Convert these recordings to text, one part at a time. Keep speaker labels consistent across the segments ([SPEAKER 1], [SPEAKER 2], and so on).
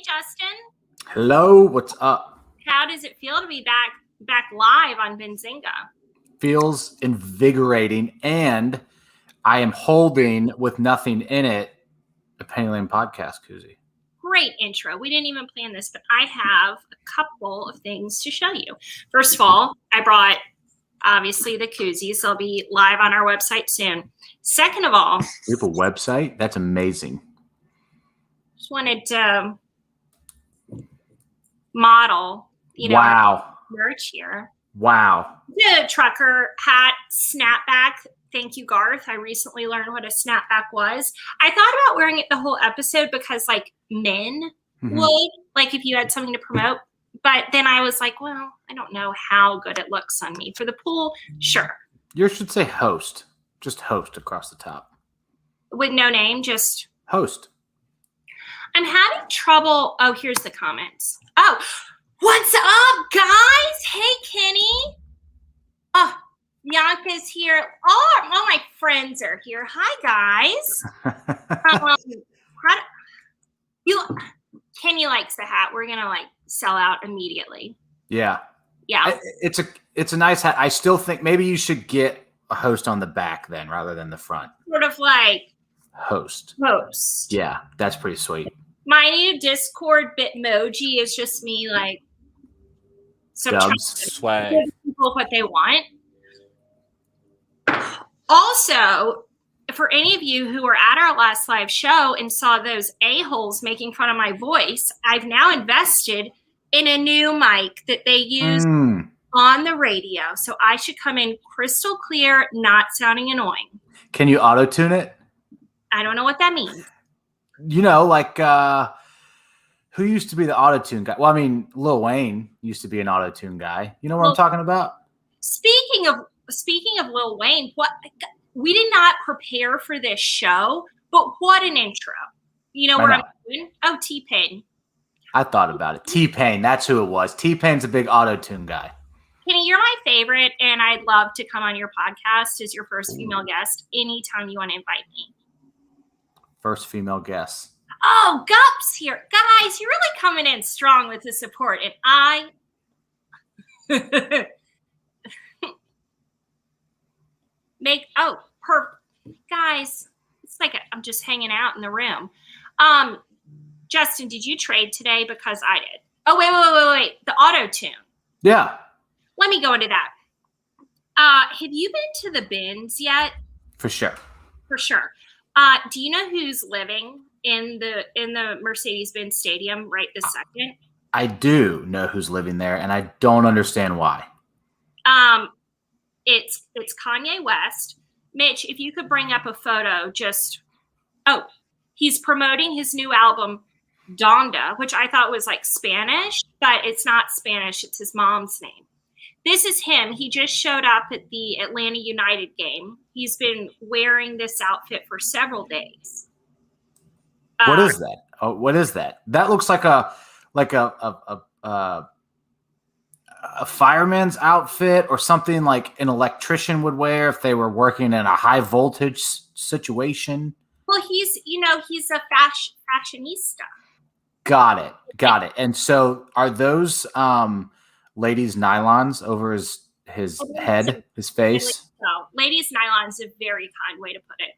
[SPEAKER 1] Justin.
[SPEAKER 2] Hello, what's up?
[SPEAKER 1] How does it feel to be back live on Benzinga?
[SPEAKER 2] Feels invigorating, and I am holding with nothing in it a Penny Lane podcast koozie.
[SPEAKER 1] Great intro. We didn't even plan this, but I have a couple of things to show you. First of all, I brought obviously the koozies. They'll be live on our website soon. Second of all,
[SPEAKER 2] We have a website? That's amazing.
[SPEAKER 1] just wanted to model,
[SPEAKER 2] Wow.
[SPEAKER 1] merch here.
[SPEAKER 2] Wow.
[SPEAKER 1] The trucker hat snapback. Thank you, Garth. I recently learned what a snapback was. I thought about wearing it the whole episode because, like, men would, like, if you had something to promote. But then I was like, well, I don't know how good it looks on me. For the pool, sure.
[SPEAKER 2] Yours should say host. Just host across the top.
[SPEAKER 1] With no name, just
[SPEAKER 2] Host.
[SPEAKER 1] I'm having trouble. Oh, here's the comments. Oh, what's up, guys? Hey, Kenny. Oh, Bianca's here. Oh, all my friends are here. Hi, guys. Kenny likes the hat. We're gonna sell out immediately.
[SPEAKER 2] Yeah.
[SPEAKER 1] Yeah.
[SPEAKER 2] It's a nice hat. I still think maybe you should get a host on the back then rather than the front.
[SPEAKER 1] Sort of like
[SPEAKER 2] Host.
[SPEAKER 1] Yeah,
[SPEAKER 2] that's pretty sweet.
[SPEAKER 1] my new Discord Bitmoji is just me
[SPEAKER 2] Swag.
[SPEAKER 1] give people what they want. Also, for any of you who were at our last live show and saw those a-holes making fun of my voice, I've now invested in a new mic that they use on the radio. So I should come in crystal clear, not sounding annoying.
[SPEAKER 2] Can you auto-tune it?
[SPEAKER 1] I don't know what that means.
[SPEAKER 2] You know, who used to be the auto-tune guy? Well, I mean, Lil Wayne used to be an auto-tune guy. You know what I'm talking about?
[SPEAKER 1] Speaking of Lil Wayne, we did not prepare for this show, but what an intro. You know what I'm doing? Oh, T-Pain.
[SPEAKER 2] I thought about it. T-Pain, that's who it was. T-Pain's a big auto-tune guy.
[SPEAKER 1] Kenny, you're my favorite, and I'd love to come on your podcast as your first female guest anytime you want to invite me.
[SPEAKER 2] First female guest.
[SPEAKER 1] Oh, Gup's here. Guys, you're really coming in strong with the support, and I... perfect. Guys, it's like I'm just hanging out in the room. Justin, did you trade today? Because I did. Oh, wait. The auto-tune.
[SPEAKER 2] Yeah.
[SPEAKER 1] Let me go into that. Have you been to the bins yet?
[SPEAKER 2] For sure.
[SPEAKER 1] For sure. Do you know who's living in the Mercedes-Benz Stadium right this second?
[SPEAKER 2] I do know who's living there, and I don't understand why.
[SPEAKER 1] It's Kanye West. Mitch, if you could bring up a photo, he's promoting his new album, Donda, which I thought was like Spanish, but it's not Spanish. It's his mom's name. This is him. He just showed up at the Atlanta United game. He's been wearing this outfit for several days.
[SPEAKER 2] What is that? Oh, what is that? That looks like a fireman's outfit or something like an electrician would wear if they were working in a high voltage situation.
[SPEAKER 1] Well, he's a fashionista.
[SPEAKER 2] Got it. And so are those ladies' nylons over his head, his face?
[SPEAKER 1] No, ladies' nylon is a very kind way to put it.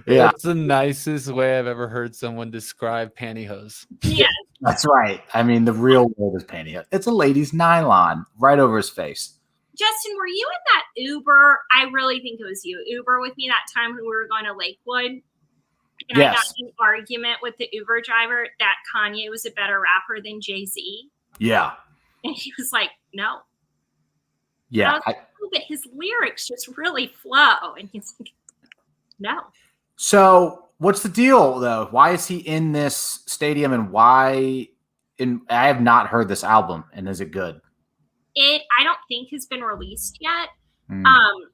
[SPEAKER 2] Yeah.
[SPEAKER 3] That's the nicest way I've ever heard someone describe pantyhose.
[SPEAKER 1] Yeah.
[SPEAKER 2] That's right. I mean, the real word is pantyhose. It's a lady's nylon right over his face.
[SPEAKER 1] Justin, were you in that Uber? I really think it was you. Uber with me that time when we were going to Lakewood. And
[SPEAKER 2] yes.
[SPEAKER 1] I got in an argument with the Uber driver that Kanye was a better rapper than Jay-Z.
[SPEAKER 2] Yeah.
[SPEAKER 1] And he was like, no.
[SPEAKER 2] Yeah.
[SPEAKER 1] But his lyrics just really flow. And he's like, no.
[SPEAKER 2] So what's the deal, though? Why is he in this stadium, and why? I have not heard this album, and is it good?
[SPEAKER 1] I don't think has been released yet. I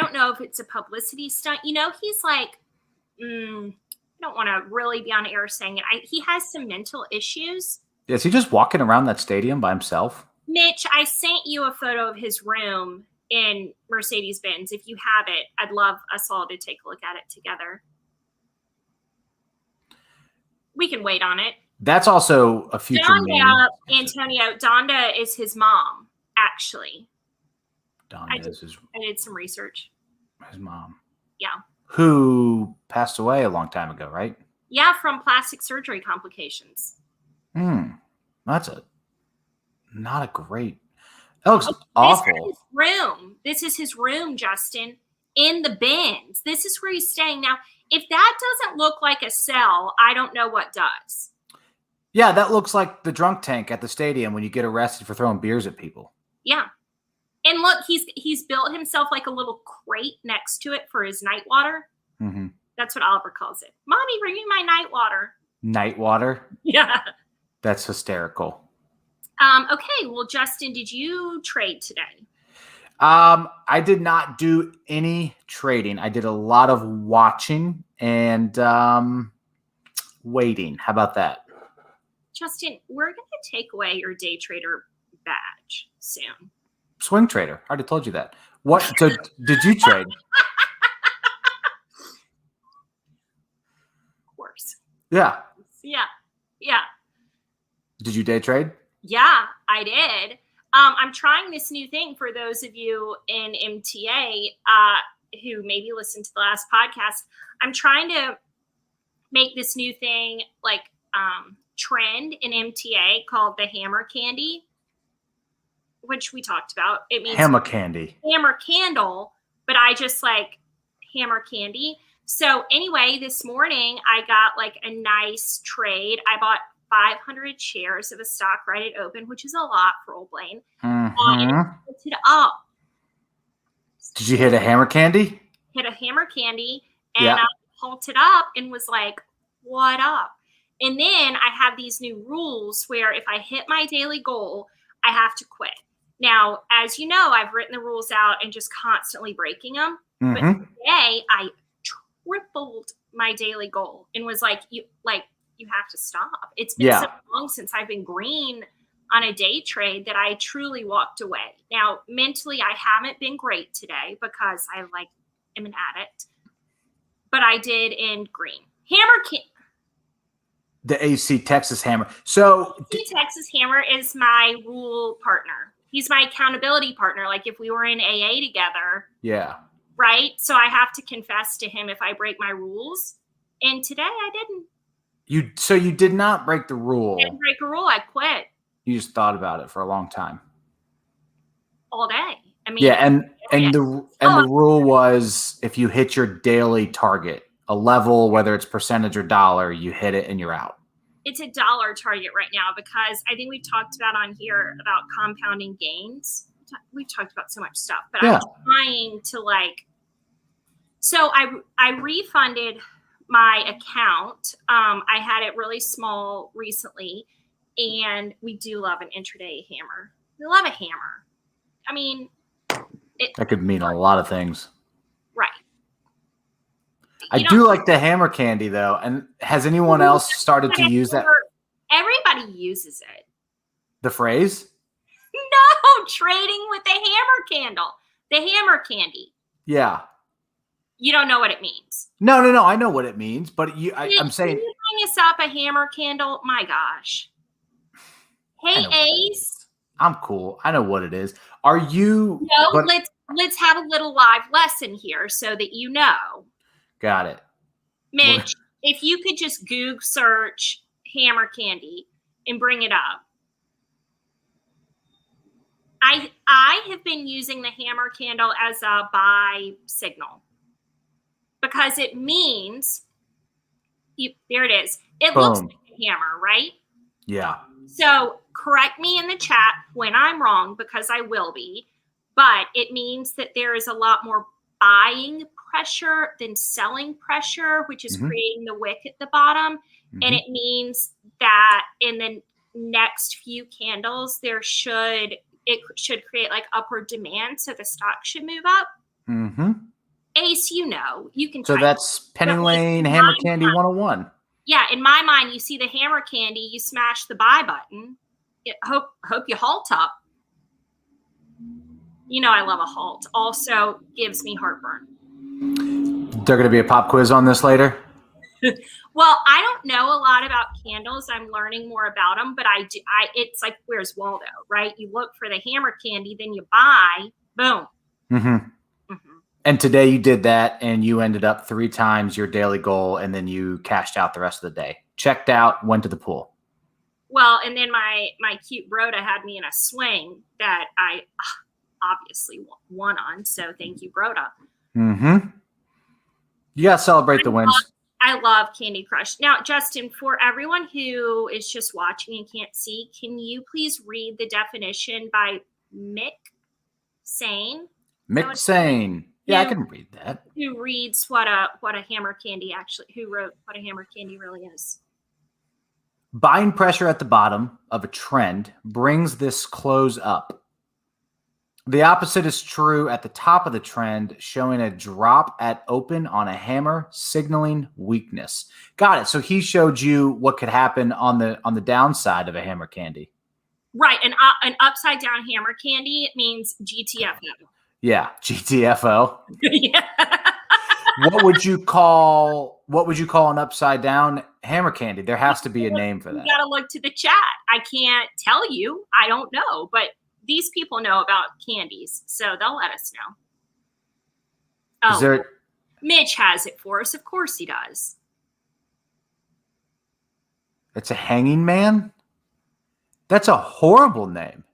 [SPEAKER 1] don't know if it's a publicity stunt. He's like, I don't want to really be on air saying it. He has some mental issues.
[SPEAKER 2] Is he just walking around that stadium by himself?
[SPEAKER 1] Mitch, I sent you a photo of his room in Mercedes-Benz. If you have it, I'd love us all to take a look at it together. We can wait on it.
[SPEAKER 2] That's also a future
[SPEAKER 1] Donda, Antonio, Donda is his mom, actually.
[SPEAKER 2] Donda is his...
[SPEAKER 1] I did some research.
[SPEAKER 2] His mom.
[SPEAKER 1] Yeah.
[SPEAKER 2] Who passed away a long time ago, right?
[SPEAKER 1] Yeah, from plastic surgery complications.
[SPEAKER 2] That's not a great... That looks awful.
[SPEAKER 1] This is his room. This is his room, Justin, in the Benz. This is where he's staying. Now, if that doesn't look like a cell, I don't know what does.
[SPEAKER 2] Yeah, that looks like the drunk tank at the stadium when you get arrested for throwing beers at people.
[SPEAKER 1] Yeah. And look, he's built himself like a little crate next to it for his night water.
[SPEAKER 2] Mm-hmm.
[SPEAKER 1] That's what Oliver calls it. Mommy, bring me my night water.
[SPEAKER 2] Night water?
[SPEAKER 1] Yeah.
[SPEAKER 2] That's hysterical.
[SPEAKER 1] Okay, well, Justin, did you trade today?
[SPEAKER 2] I did not do any trading. I did a lot of watching and waiting. How about that?
[SPEAKER 1] Justin, we're going to take away your day trader badge soon.
[SPEAKER 2] Swing trader. I already told you that. What? So did you trade?
[SPEAKER 1] Of course.
[SPEAKER 2] Yeah.
[SPEAKER 1] Yeah. Yeah.
[SPEAKER 2] Did you day trade?
[SPEAKER 1] Yeah, I did. I'm trying this new thing for those of you in MTA who maybe listened to the last podcast. I'm trying to make this new thing like trend in MTA called the hammer candy, which we talked about. It means
[SPEAKER 2] hammer candy,
[SPEAKER 1] hammer candle, but I just like hammer candy. So anyway, this morning I got like a nice trade. I bought 500 shares of a stock right at open, which is a lot for old Blayne. And I put it up.
[SPEAKER 2] Did you hit a hammer candy?
[SPEAKER 1] Hit a hammer candy, and I pulled it up and was like, what up? And then I have these new rules where if I hit my daily goal, I have to quit. Now, as you know, I've written the rules out and just constantly breaking them. But today I tripled my daily goal and was like, you have to stop. It's been so long since I've been green on a day trade that I truly walked away. Now, mentally, I haven't been great today because I am an addict, but I did end green.
[SPEAKER 2] The AC Texas Hammer. So
[SPEAKER 1] AC Texas Hammer is my rule partner. He's my accountability partner. Like if we were in AA together.
[SPEAKER 2] Yeah.
[SPEAKER 1] Right. So I have to confess to him if I break my rules. And today I didn't.
[SPEAKER 2] You did not break the rule.
[SPEAKER 1] I didn't break a rule. I quit.
[SPEAKER 2] You just thought about it for a long time.
[SPEAKER 1] All day. I mean,
[SPEAKER 2] yeah, and the rule was if you hit your daily target, a level, whether it's percentage or dollar, you hit it and you're out.
[SPEAKER 1] It's a dollar target right now because I think we've talked about on here about compounding gains. We've talked about so much stuff, but I'm trying to so I refunded my account. I had it really small recently, and we do love an intraday hammer. We love a hammer. I mean,
[SPEAKER 2] that could mean a lot of things.
[SPEAKER 1] Right.
[SPEAKER 2] I do like the hammer candy, though. And has anyone else started to use that?
[SPEAKER 1] Everybody uses it.
[SPEAKER 2] The phrase?
[SPEAKER 1] No, trading with the hammer candle. The hammer candy.
[SPEAKER 2] Yeah.
[SPEAKER 1] You don't know what it means.
[SPEAKER 2] No. I know what it means, but I'm saying.
[SPEAKER 1] Can you bring us up a hammer candle? My gosh. Hey, Ace.
[SPEAKER 2] I'm cool. I know what it is. Are you?
[SPEAKER 1] No, let's have a little live lesson here so that you know.
[SPEAKER 2] Got it.
[SPEAKER 1] Mitch, if you could just Google search hammer candy and bring it up. I have been using the hammer candle as a buy signal because it means there it is. It looks like a hammer, right?
[SPEAKER 2] Yeah.
[SPEAKER 1] So correct me in the chat when I'm wrong because I will be, but it means that there is a lot more buying pressure than selling pressure, which is creating the wick at the bottom. And it means that in the next few candles, it should create like upward demand. So the stock should move up. Ace, you can.
[SPEAKER 2] So that's Penny Lane Hammer Candy 101.
[SPEAKER 1] Yeah. In my mind, you see the hammer candy, you smash the buy button. Hope you halt up. You know I love a halt. Also gives me heartburn.
[SPEAKER 2] There going to be a pop quiz on this later?
[SPEAKER 1] Well, I don't know a lot about candles. I'm learning more about them, but I do. It's like Where's Waldo, right? You look for the hammer candy, then you buy. Boom.
[SPEAKER 2] And today you did that, and you ended up 3 times your daily goal, and then you cashed out the rest of the day. Checked out, went to the pool.
[SPEAKER 1] Well, and then my cute Broda had me in a swing that I obviously won on. So thank you, Broda.
[SPEAKER 2] You got to celebrate the wins.
[SPEAKER 1] I love Candy Crush. Now, Justin, for everyone who is just watching and can't see, can you please read the definition by Mick Sane?
[SPEAKER 2] Mick Sane. Yeah, I can read that.
[SPEAKER 1] Who reads what a hammer candy who wrote what a hammer candy really is.
[SPEAKER 2] Buying pressure at the bottom of a trend brings this close up. The opposite is true at the top of the trend, showing a drop at open on a hammer, signaling weakness. Got it. So he showed you what could happen on the downside of a hammer candy.
[SPEAKER 1] Right. An upside down hammer candy means GTFO.
[SPEAKER 2] Yeah, GTFO.
[SPEAKER 1] Yeah.
[SPEAKER 2] What would you call an upside down hammer candy? There has to be a name for that.
[SPEAKER 1] You gotta look to the chat. I can't tell you. I don't know, but these people know about candies, so they'll let us know. Oh, Mitch has it for us. Of course he does.
[SPEAKER 2] It's a hanging man? That's a horrible name.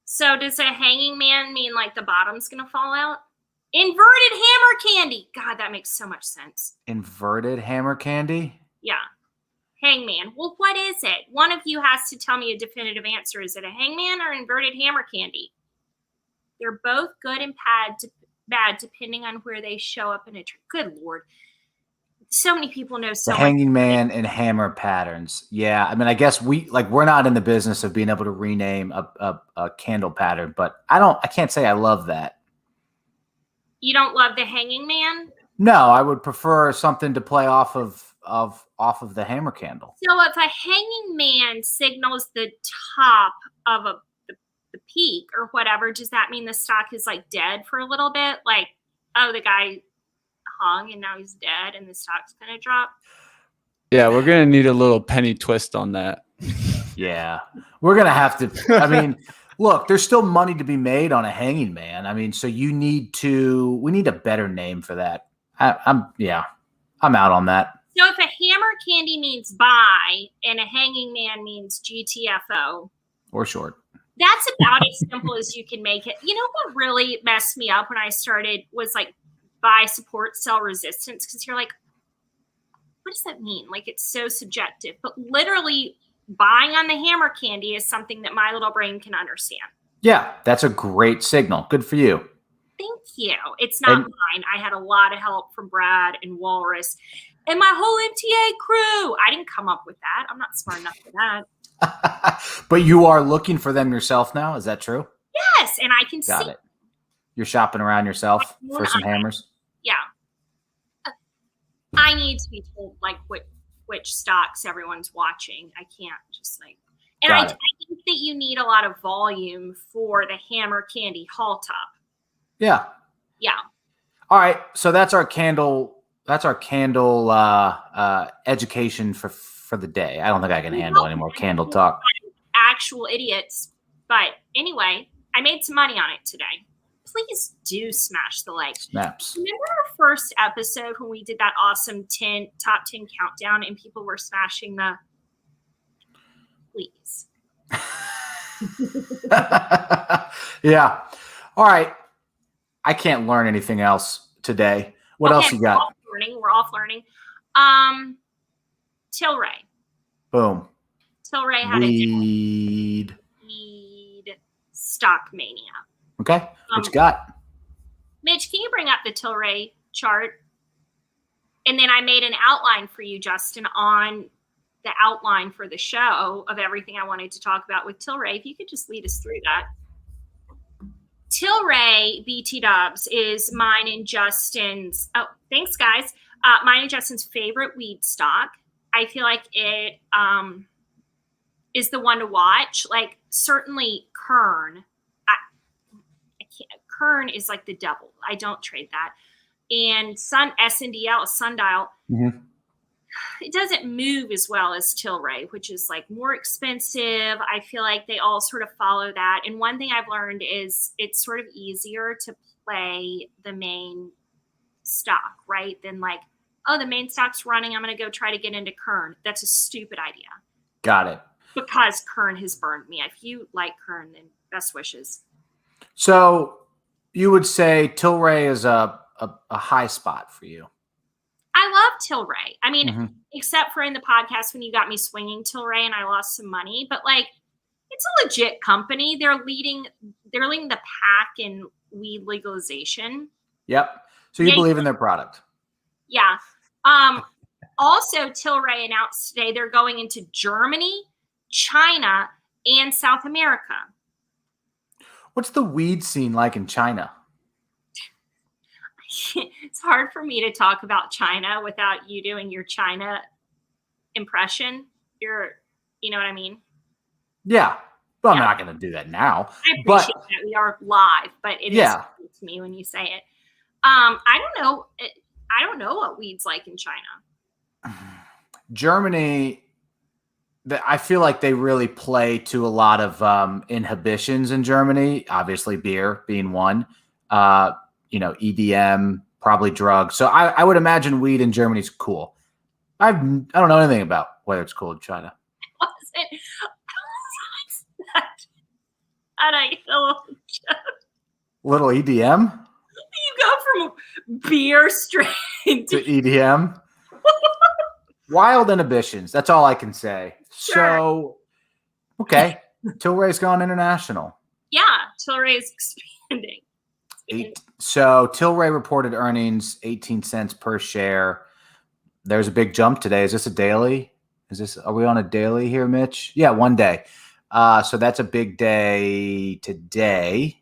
[SPEAKER 1] So does a hanging man mean like the bottom's going to fall out? Inverted hammer candy. God, that makes so much sense.
[SPEAKER 2] Inverted hammer candy?
[SPEAKER 1] Yeah. Hangman. Well, what is it? One of you has to tell me a definitive answer. Is it a hangman or inverted hammer candy? They're both good and bad depending on where they show up in a tree. Good Lord. So many people know so
[SPEAKER 2] much.
[SPEAKER 1] The
[SPEAKER 2] hanging man and hammer patterns. Yeah. I mean, I guess we're not in the business of being able to rename a candle pattern, but I can't say I love that.
[SPEAKER 1] You don't love the hanging man?
[SPEAKER 2] No, I would prefer something to play off of the hammer candle.
[SPEAKER 1] So if a hanging man signals the top of the peak or whatever, does that mean the stock is like dead for a little bit? Like, oh, the guy hung and now he's dead and the stock's going to drop?
[SPEAKER 3] Yeah, we're going to need a little penny twist on that.
[SPEAKER 2] Yeah, we're going to have to. I mean, look, there's still money to be made on a hanging man. I mean, so we need a better name for that. I'm out on that.
[SPEAKER 1] So if a hammer candy means buy and a hanging man means GTFO.
[SPEAKER 2] Or short.
[SPEAKER 1] That's about as simple as you can make it. You know what really messed me up when I started was like buy, support, sell, resistance. Because you're like, what does that mean? Like it's so subjective. But literally buying on the hammer candy is something that my little brain can understand.
[SPEAKER 2] Yeah, that's a great signal. Good for you.
[SPEAKER 1] Thank you. It's not mine. I had a lot of help from Brad and Walrus and my whole MTA crew. I didn't come up with that. I'm not smart enough for that.
[SPEAKER 2] But you are looking for them yourself now? Is that true?
[SPEAKER 1] Yes, and I can see.
[SPEAKER 2] Got it. You're shopping around yourself for some hammers?
[SPEAKER 1] Yeah. I need to be told like which stocks everyone's watching. I can't just like. And I think that you need a lot of volume for the hammer candy haul top.
[SPEAKER 2] Yeah.
[SPEAKER 1] Yeah.
[SPEAKER 2] All right. So that's our candle. That's our candle education for the day. I don't think I can handle any more candle talk.
[SPEAKER 1] Actual idiots. But anyway, I made some money on it today. Please do smash the like.
[SPEAKER 2] Snaps.
[SPEAKER 1] Remember our first episode when we did that awesome top 10 countdown and people were smashing the please.
[SPEAKER 2] Yeah. All right. I can't learn anything else today. What else you got?
[SPEAKER 1] We're off learning. Tilray.
[SPEAKER 2] Boom.
[SPEAKER 1] Tilray had
[SPEAKER 2] weed
[SPEAKER 1] stock mania.
[SPEAKER 2] Okay. What you got?
[SPEAKER 1] Mitch, can you bring up the Tilray chart? And then I made an outline for you, Justin, on the outline for the show of everything I wanted to talk about with Tilray. If you could just lead us through that. Tilray BT Dubs is mine and Justin's. Oh, thanks, guys. Mine and Justin's favorite weed stock. I feel like it is the one to watch. Like certainly Kern. Kern is like the devil. I don't trade that. And SNDL, Sundial, it doesn't move as well as Tilray, which is like more expensive. I feel like they all sort of follow that. And one thing I've learned is it's sort of easier to play the main stock, right? Than like, oh, the main stock's running, I'm going to go try to get into Kern. That's a stupid idea.
[SPEAKER 2] Got it.
[SPEAKER 1] Because Kern has burned me. If you like Kern, then best wishes.
[SPEAKER 2] So you would say Tilray is a high spot for you.
[SPEAKER 1] I love Tilray. I mean, except for in the podcast when you got me swinging Tilray and I lost some money, but like, it's a legit company. They're leading the pack in weed legalization.
[SPEAKER 2] Yep. So you believe in their product?
[SPEAKER 1] Yeah. Also, Tilray announced today they're going into Germany, China, and South America.
[SPEAKER 2] What's the weed scene like in China?
[SPEAKER 1] It's hard for me to talk about China without you doing your China impression. You know what I mean?
[SPEAKER 2] Yeah. Well, I'm not going to do that now.
[SPEAKER 1] I appreciate that we are live, but it is funny to me when you say it. I don't know. I don't know what weed's like in China.
[SPEAKER 2] Germany, I feel like they really play to a lot of inhibitions in Germany. Obviously, beer being one. EDM, probably drugs. So I would imagine weed in Germany's cool. I don't know anything about whether it's cool in China. Little EDM?
[SPEAKER 1] You go from beer straight
[SPEAKER 2] to EDM. Wild inhibitions. That's all I can say. Sure. So, okay. Tilray's gone international.
[SPEAKER 1] Yeah, Tilray's expanding.
[SPEAKER 2] So Tilray reported earnings 18 cents per share. There's a big jump today. Is this a daily? Are we on a daily here, Mitch? Yeah, one day. So that's a big day today.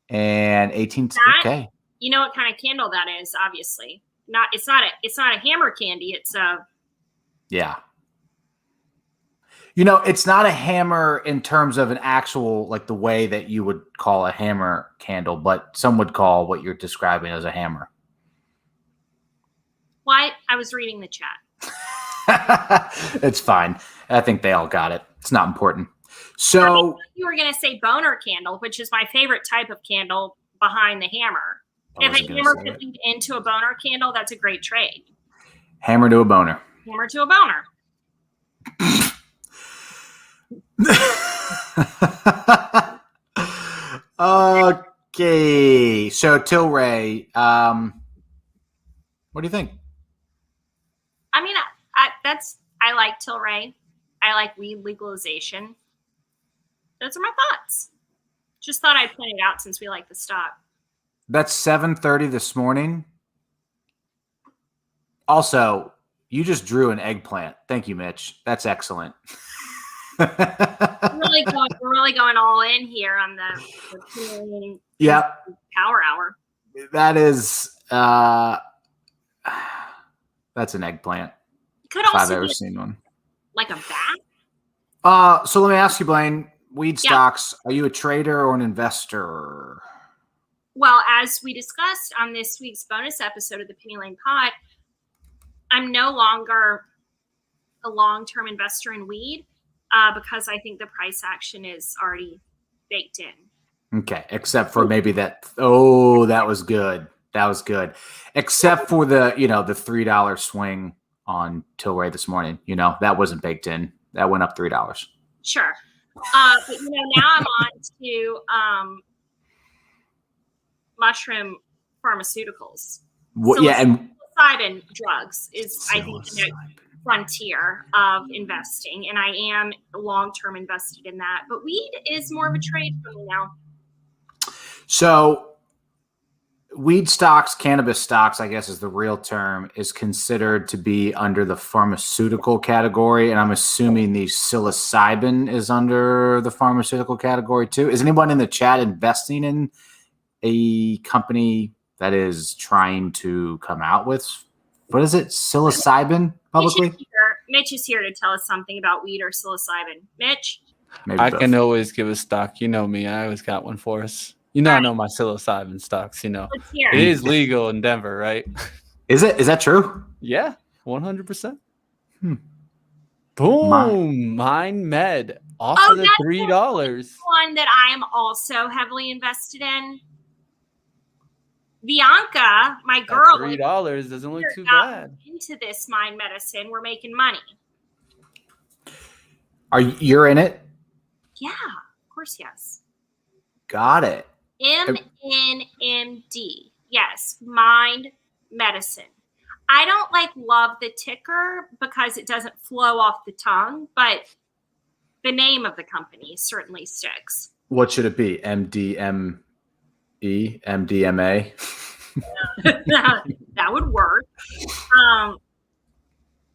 [SPEAKER 2] And 18. Okay.
[SPEAKER 1] You know what kind of candle that is? Obviously, it's not a hammer candy. It's a.
[SPEAKER 2] Yeah. It's not a hammer in terms of an actual, like the way that you would call a hammer candle, but some would call what you're describing as a hammer.
[SPEAKER 1] Why? I was reading the chat.
[SPEAKER 2] It's fine. I think they all got it. It's not important. So
[SPEAKER 1] you were going to say boner candle, which is my favorite type of candle behind the hammer. If a hammer could lead into a boner candle, that's a great trade.
[SPEAKER 2] Hammer to a boner.
[SPEAKER 1] Hammer to a boner.
[SPEAKER 2] Okay. So Tilray, what do you think?
[SPEAKER 1] I mean, I like Tilray. I like weed legalization. Those are my thoughts. Just thought I'd point it out since we like the stock.
[SPEAKER 2] That's 7:30 this morning. Also, you just drew an eggplant. Thank you, Mitch. That's excellent.
[SPEAKER 1] We're really going all in here on the power hour.
[SPEAKER 2] That is that's an eggplant.
[SPEAKER 1] Could also
[SPEAKER 2] I've ever seen one.
[SPEAKER 1] Like a bat?
[SPEAKER 2] So let me ask you, Blayne, weed stocks, are you a trader or an investor?
[SPEAKER 1] Well, as we discussed on this week's bonus episode of the Penny Lane Pod, I'm no longer a long-term investor in weed because I think the price action is already baked in.
[SPEAKER 2] Okay, except for maybe that. Oh, that was good. That was good. Except for the the $3 swing on Tilray this morning. That wasn't baked in. That went up $3.
[SPEAKER 1] Sure. But now I'm on to mushroom pharmaceuticals.
[SPEAKER 2] And
[SPEAKER 1] psilocybin drugs is, I think, the next frontier of investing, and I am long-term invested in that. But weed is more of a trade for me now.
[SPEAKER 2] So, weed stocks, cannabis stocks, I guess is the real term, is considered to be under the pharmaceutical category, and I'm assuming the psilocybin is under the pharmaceutical category too. Is anyone in the chat investing in a company that is trying to come out with, what is it, psilocybin publicly?
[SPEAKER 1] Mitch is here to tell us something about weed or psilocybin. Mitch?
[SPEAKER 3] Maybe I can always give a stock. You know me. I always got one for us. You know, I know my psilocybin stocks, you know.
[SPEAKER 1] Let's hear
[SPEAKER 3] It
[SPEAKER 1] it.
[SPEAKER 3] is legal in Denver, right?
[SPEAKER 2] Is that true?
[SPEAKER 3] Yeah, 100%.
[SPEAKER 2] Hmm.
[SPEAKER 3] Boom. Mind Med. Offer the
[SPEAKER 1] that's
[SPEAKER 3] $3.
[SPEAKER 1] one that I am also heavily invested in. Bianca, my girl,
[SPEAKER 3] $3 doesn't look too
[SPEAKER 1] got
[SPEAKER 3] bad.
[SPEAKER 1] into this mind medicine. We're making money.
[SPEAKER 2] You're in it?
[SPEAKER 1] Yeah, of course, yes.
[SPEAKER 2] Got it.
[SPEAKER 1] MNMD. Yes, mind medicine. I don't love the ticker because it doesn't flow off the tongue, but the name of the company certainly sticks.
[SPEAKER 2] What should it be? MDME? MDMA?
[SPEAKER 1] That would work. I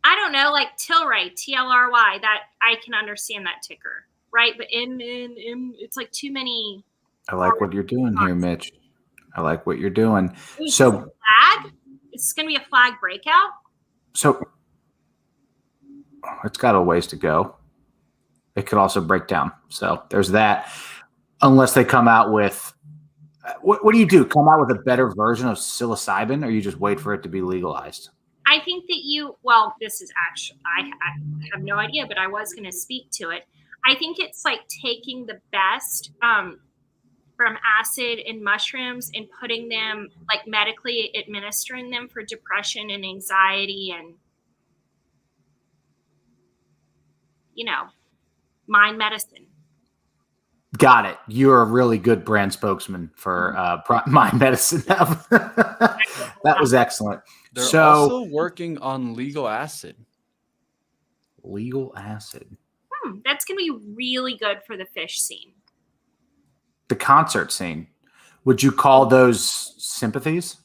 [SPEAKER 1] don't know, like Tilray, TLRY, that I can understand that ticker, right? But it's like too many.
[SPEAKER 2] I like what you're doing here, Mitch. I like what you're doing.
[SPEAKER 1] Ooh,
[SPEAKER 2] So
[SPEAKER 1] flag? It's going to be a flag breakout?
[SPEAKER 2] So it's got a ways to go. It could also break down. So there's that. Unless they come out with what do you do? Come out with a better version of psilocybin, or you just wait for it to be legalized?
[SPEAKER 1] I think that this is actually, I have no idea, but I was going to speak to it. I think it's like taking the best from acid and mushrooms and putting them, like medically administering them for depression and anxiety and, mind medicine.
[SPEAKER 2] Got it. You're a really good brand spokesman for mind medicine. That was excellent.
[SPEAKER 3] They're also working on legal acid.
[SPEAKER 2] Legal acid.
[SPEAKER 1] That's going to be really good for the fish scene.
[SPEAKER 2] The concert scene. Would you call those sympathies?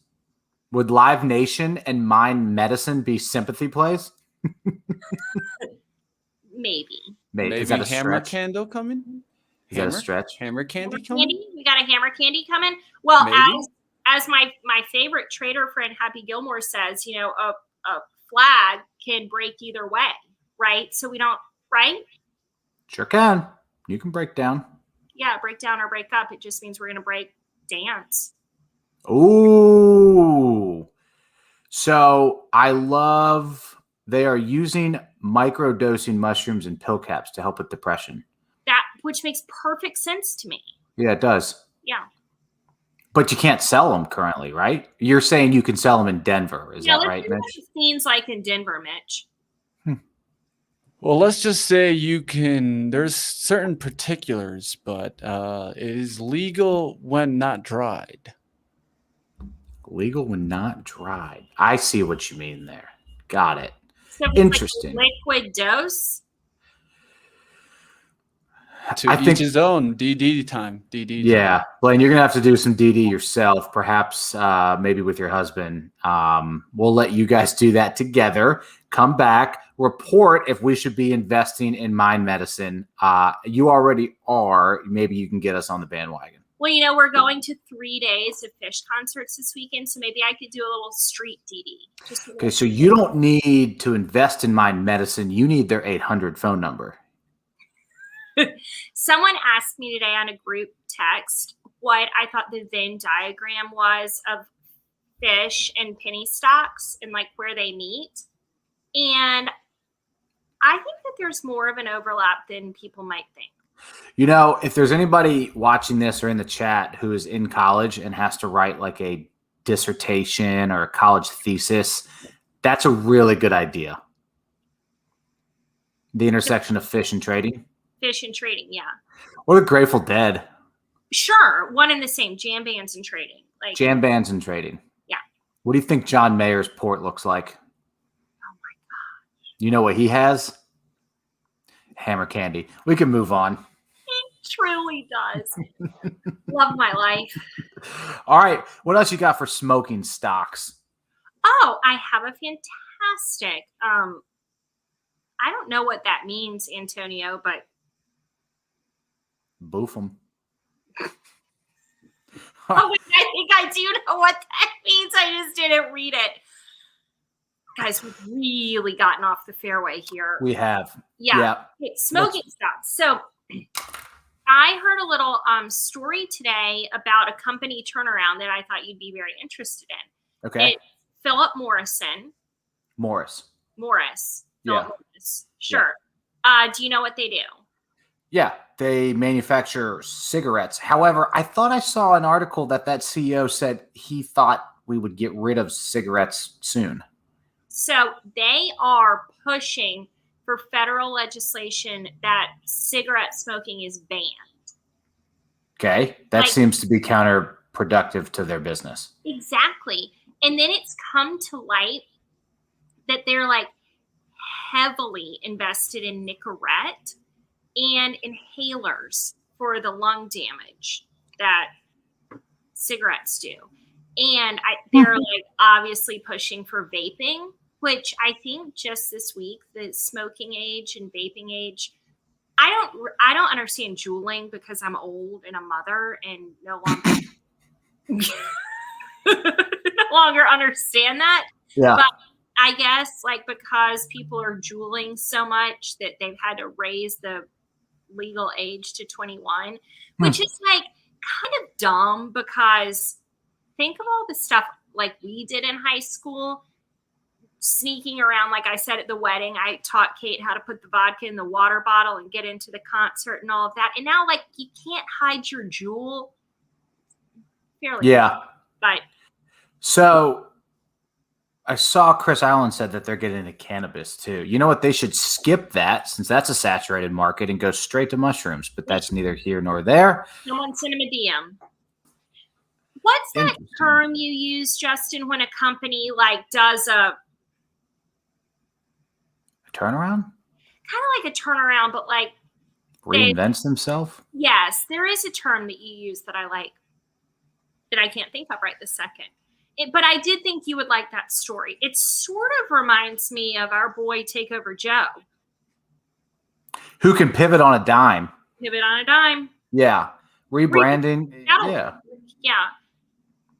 [SPEAKER 2] Would Live Nation and Mind Medicine be sympathy plays?
[SPEAKER 1] Maybe.
[SPEAKER 2] Is that a
[SPEAKER 3] Hammer
[SPEAKER 2] stretch?
[SPEAKER 3] Candle coming?
[SPEAKER 2] Is that a stretch?
[SPEAKER 3] Hammer Candy coming?
[SPEAKER 1] We got a Hammer Candy coming. Well,
[SPEAKER 3] Maybe.
[SPEAKER 1] as my favorite trader friend Happy Gilmore says, a flag can break either way, right? So we don't, right?
[SPEAKER 2] Sure can. You can break down.
[SPEAKER 1] Yeah, break down or break up. It just means we're going to break dance.
[SPEAKER 2] Ooh. So I love they are using microdosing mushrooms and pill caps to help with depression.
[SPEAKER 1] Which makes perfect sense to me.
[SPEAKER 2] Yeah, it does.
[SPEAKER 1] Yeah.
[SPEAKER 2] But you can't sell them currently, right? You're saying you can sell them in Denver. Is that right, Mitch?
[SPEAKER 1] What it seems like in Denver, Mitch.
[SPEAKER 3] Well, let's just say you can. There's certain particulars, but it is legal when not dried.
[SPEAKER 2] Legal when not dried. I see what you mean there. Got it.
[SPEAKER 1] So
[SPEAKER 2] interesting.
[SPEAKER 1] Like liquid dose.
[SPEAKER 3] To each his own. DD time. DD.
[SPEAKER 2] Yeah, Blayne, you're gonna have to do some DD yourself, perhaps maybe with your husband. We'll let you guys do that together. Come back, report if we should be investing in mind medicine. You already are. Maybe you can get us on the bandwagon.
[SPEAKER 1] Well, we're going to 3 days of fish concerts this weekend, so maybe I could do a little street DD.
[SPEAKER 2] Okay, so you don't need to invest in mind medicine. You need their 800 phone number.
[SPEAKER 1] Someone asked me today on a group text what I thought the Venn diagram was of fish and penny stocks and like where they meet. And I think that there's more of an overlap than people might think.
[SPEAKER 2] If there's anybody watching this or in the chat who is in college and has to write like a dissertation or a college thesis, that's a really good idea. The intersection of fish and trading.
[SPEAKER 1] Fish and trading, yeah.
[SPEAKER 2] What are Grateful Dead?
[SPEAKER 1] Sure, one and the same. Jam bands and trading.
[SPEAKER 2] Jam bands and trading.
[SPEAKER 1] Yeah.
[SPEAKER 2] What do you think John Mayer's port looks like?
[SPEAKER 1] Oh my gosh.
[SPEAKER 2] You know what he has? Hammer Candy. We can move on.
[SPEAKER 1] It truly does. Love my life.
[SPEAKER 2] All right. What else you got for smoking stocks?
[SPEAKER 1] Oh, I have a fantastic. I don't know what that means, Antonio, but
[SPEAKER 2] boof them.
[SPEAKER 1] I think I do know what that means. I just didn't read it. Guys, we've really gotten off the fairway here.
[SPEAKER 2] We have.
[SPEAKER 1] Yeah. Okay, smoking stocks. So I heard a little story today about a company turnaround that I thought you'd be very interested in.
[SPEAKER 2] Okay.
[SPEAKER 1] It's Philip Morris.
[SPEAKER 2] Yeah.
[SPEAKER 1] Philip Morris. Sure. Do you know what they do?
[SPEAKER 2] Yeah, they manufacture cigarettes. However, I thought I saw an article that CEO said he thought we would get rid of cigarettes soon.
[SPEAKER 1] So they are pushing for federal legislation that cigarette smoking is banned.
[SPEAKER 2] Okay, that seems to be counterproductive to their business.
[SPEAKER 1] Exactly. And then it's come to light that they're like heavily invested in Nicorette and inhalers for the lung damage that cigarettes do. And they're like obviously pushing for vaping, which I think just this week, the smoking age and vaping age, I don't understand juuling because I'm old and a mother and no longer understand that.
[SPEAKER 2] Yeah.
[SPEAKER 1] But I guess like because people are juuling so much that they've had to raise the legal age to 21, which is like kind of dumb because think of all the stuff like we did in high school, sneaking around. Like I said at the wedding, I taught Kate how to put the vodka in the water bottle and get into the concert and all of that. And now like you can't hide your jewel. Fairly
[SPEAKER 2] Yeah.
[SPEAKER 1] But
[SPEAKER 2] so I saw Chris Allen said that they're getting into cannabis too. You know what? They should skip that since that's a saturated market and go straight to mushrooms, but that's neither here nor there.
[SPEAKER 1] Someone send him a DM. What's that term you use, Justin, when a company like does a
[SPEAKER 2] turnaround?
[SPEAKER 1] Kind of like a turnaround, but like
[SPEAKER 2] reinvents themselves?
[SPEAKER 1] Yes, there is a term that you use that I like that I can't think of right this second. But I did think you would like that story. It sort of reminds me of our boy Takeover Joe.
[SPEAKER 2] Who can pivot on a dime.
[SPEAKER 1] Pivot on a dime.
[SPEAKER 2] Yeah. Rebranding. Yeah.
[SPEAKER 1] Yeah.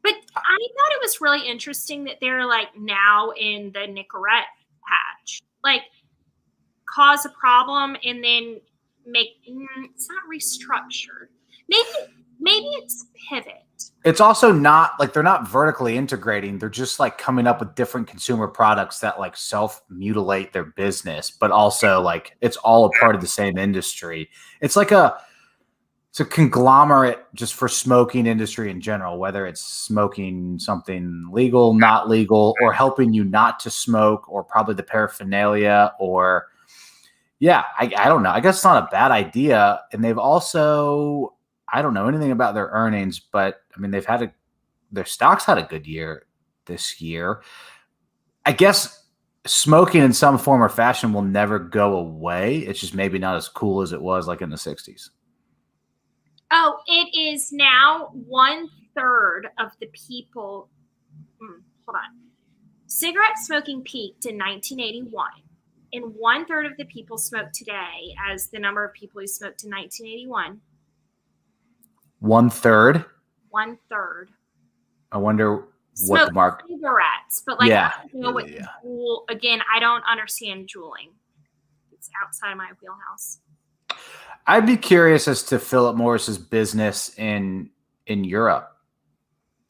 [SPEAKER 1] But I thought it was really interesting that they're like now in the Nicorette patch. Like cause a problem and then make it's not restructured. Maybe it's pivot.
[SPEAKER 2] It's also not like they're not vertically integrating. They're just like coming up with different consumer products that like self-mutilate their business, but also like it's all a part of the same industry. It's like it's a conglomerate just for smoking industry in general, whether it's smoking something legal, not legal, or helping you not to smoke, or probably the paraphernalia, or I don't know. I guess it's not a bad idea. And they've also, I don't know anything about their earnings, but I mean, their stocks had a good year this year. I guess smoking in some form or fashion will never go away. It's just maybe not as cool as it was like in the 60s.
[SPEAKER 1] Oh, it is now 1/3 of the people. Hold on. Cigarette smoking peaked in 1981, and 1/3 of the people smoke today as the number of people who smoked in 1981.
[SPEAKER 2] 1/3?
[SPEAKER 1] 1/3.
[SPEAKER 2] I wonder what the market.
[SPEAKER 1] Cigarettes, but like,
[SPEAKER 2] yeah.
[SPEAKER 1] I don't know what Juul, again, I don't understand juuling. It's outside of my wheelhouse.
[SPEAKER 2] I'd be curious as to Philip Morris's business in Europe.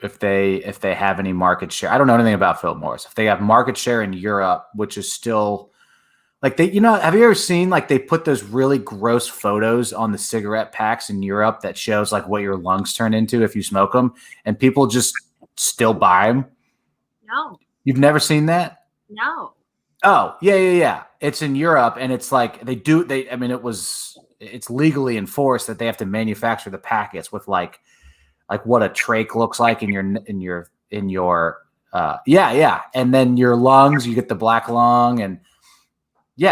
[SPEAKER 2] If they have any market share. I don't know anything about Philip Morris. If they have market share in Europe, which is still like have you ever seen like they put those really gross photos on the cigarette packs in Europe that shows like what your lungs turn into if you smoke them, and people just still buy them?
[SPEAKER 1] No.
[SPEAKER 2] You've never seen that?
[SPEAKER 1] No.
[SPEAKER 2] Oh, yeah. It's in Europe, and it's like it's legally enforced that they have to manufacture the packets with like what a trach looks like in your and then your lungs, you get the black lung, and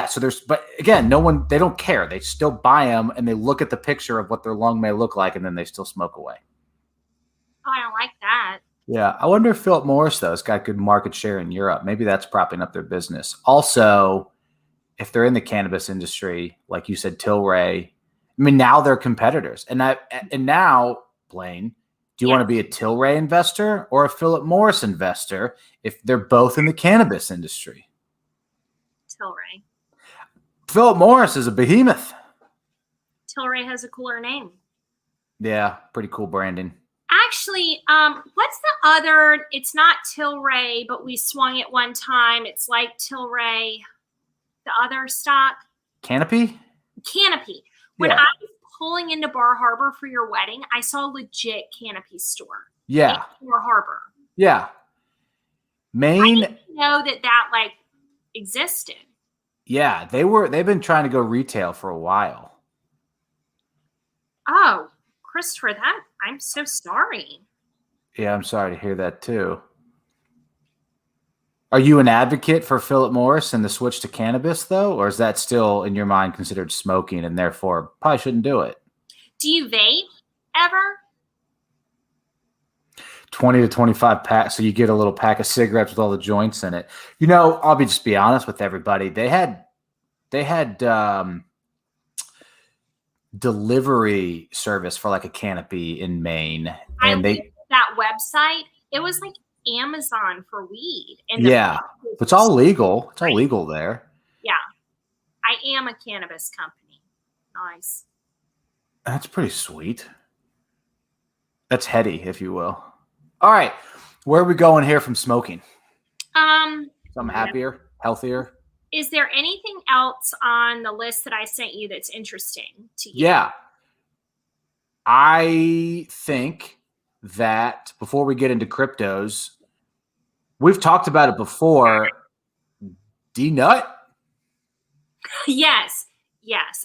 [SPEAKER 2] so but again, they don't care. They still buy them, and they look at the picture of what their lung may look like, and then they still smoke away.
[SPEAKER 1] Oh, I don't like that.
[SPEAKER 2] Yeah, I wonder if Philip Morris though has got good market share in Europe. Maybe that's propping up their business. Also, if they're in the cannabis industry, like you said, Tilray, I mean, now they're competitors. And now, Blayne, do you want to be a Tilray investor or a Philip Morris investor if they're both in the cannabis industry?
[SPEAKER 1] Tilray.
[SPEAKER 2] Philip Morris is a behemoth.
[SPEAKER 1] Tilray has a cooler name.
[SPEAKER 2] Yeah, pretty cool branding.
[SPEAKER 1] Actually, what's the other? It's not Tilray, but we swung it one time. It's like Tilray. The other stock.
[SPEAKER 2] Canopy?
[SPEAKER 1] Canopy. When I was pulling into Bar Harbor for your wedding, I saw a legit Canopy store.
[SPEAKER 2] Yeah.
[SPEAKER 1] In Bar Harbor.
[SPEAKER 2] Yeah. Maine.
[SPEAKER 1] I didn't know that like existed.
[SPEAKER 2] Yeah, they've been trying to go retail for a while.
[SPEAKER 1] Oh, Christopher, I'm so sorry.
[SPEAKER 2] Yeah, I'm sorry to hear that too. Are you an advocate for Philip Morris and the switch to cannabis, though? Or is that still, in your mind, considered smoking and therefore probably shouldn't do it?
[SPEAKER 1] Do you vape ever?
[SPEAKER 2] 20 to 25 packs, so you get a little pack of cigarettes with all the joints in it. You know, I'll just be honest with everybody. They had delivery service for like a Canopy in Maine. And
[SPEAKER 1] that website, it was like Amazon for weed. And
[SPEAKER 2] it's all legal. It's all legal there.
[SPEAKER 1] Yeah. I am a cannabis company. Nice.
[SPEAKER 2] That's pretty sweet. That's heady, if you will. All right. Where are we going here from smoking? Something happier, healthier.
[SPEAKER 1] Is there anything else on the list that I sent you that's interesting to you?
[SPEAKER 2] Yeah. I think that before we get into cryptos, we've talked about it before. D-Nut?
[SPEAKER 1] Yes.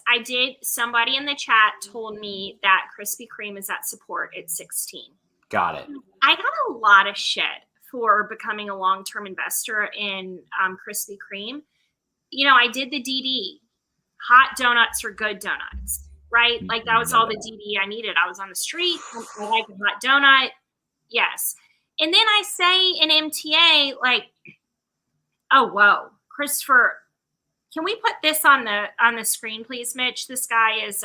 [SPEAKER 1] I did. Somebody in the chat told me that Krispy Kreme is at support at 16.
[SPEAKER 2] Got it.
[SPEAKER 1] I got a lot of shit for becoming a long-term investor in Krispy Kreme. You know, I did the DD. Hot donuts are good donuts, right? Like that was all the DD I needed. I was on the street. I like a hot donut. Yes. And then I say in MTA, like, oh, whoa, Christopher, can we put this on the screen, please, Mitch? This guy is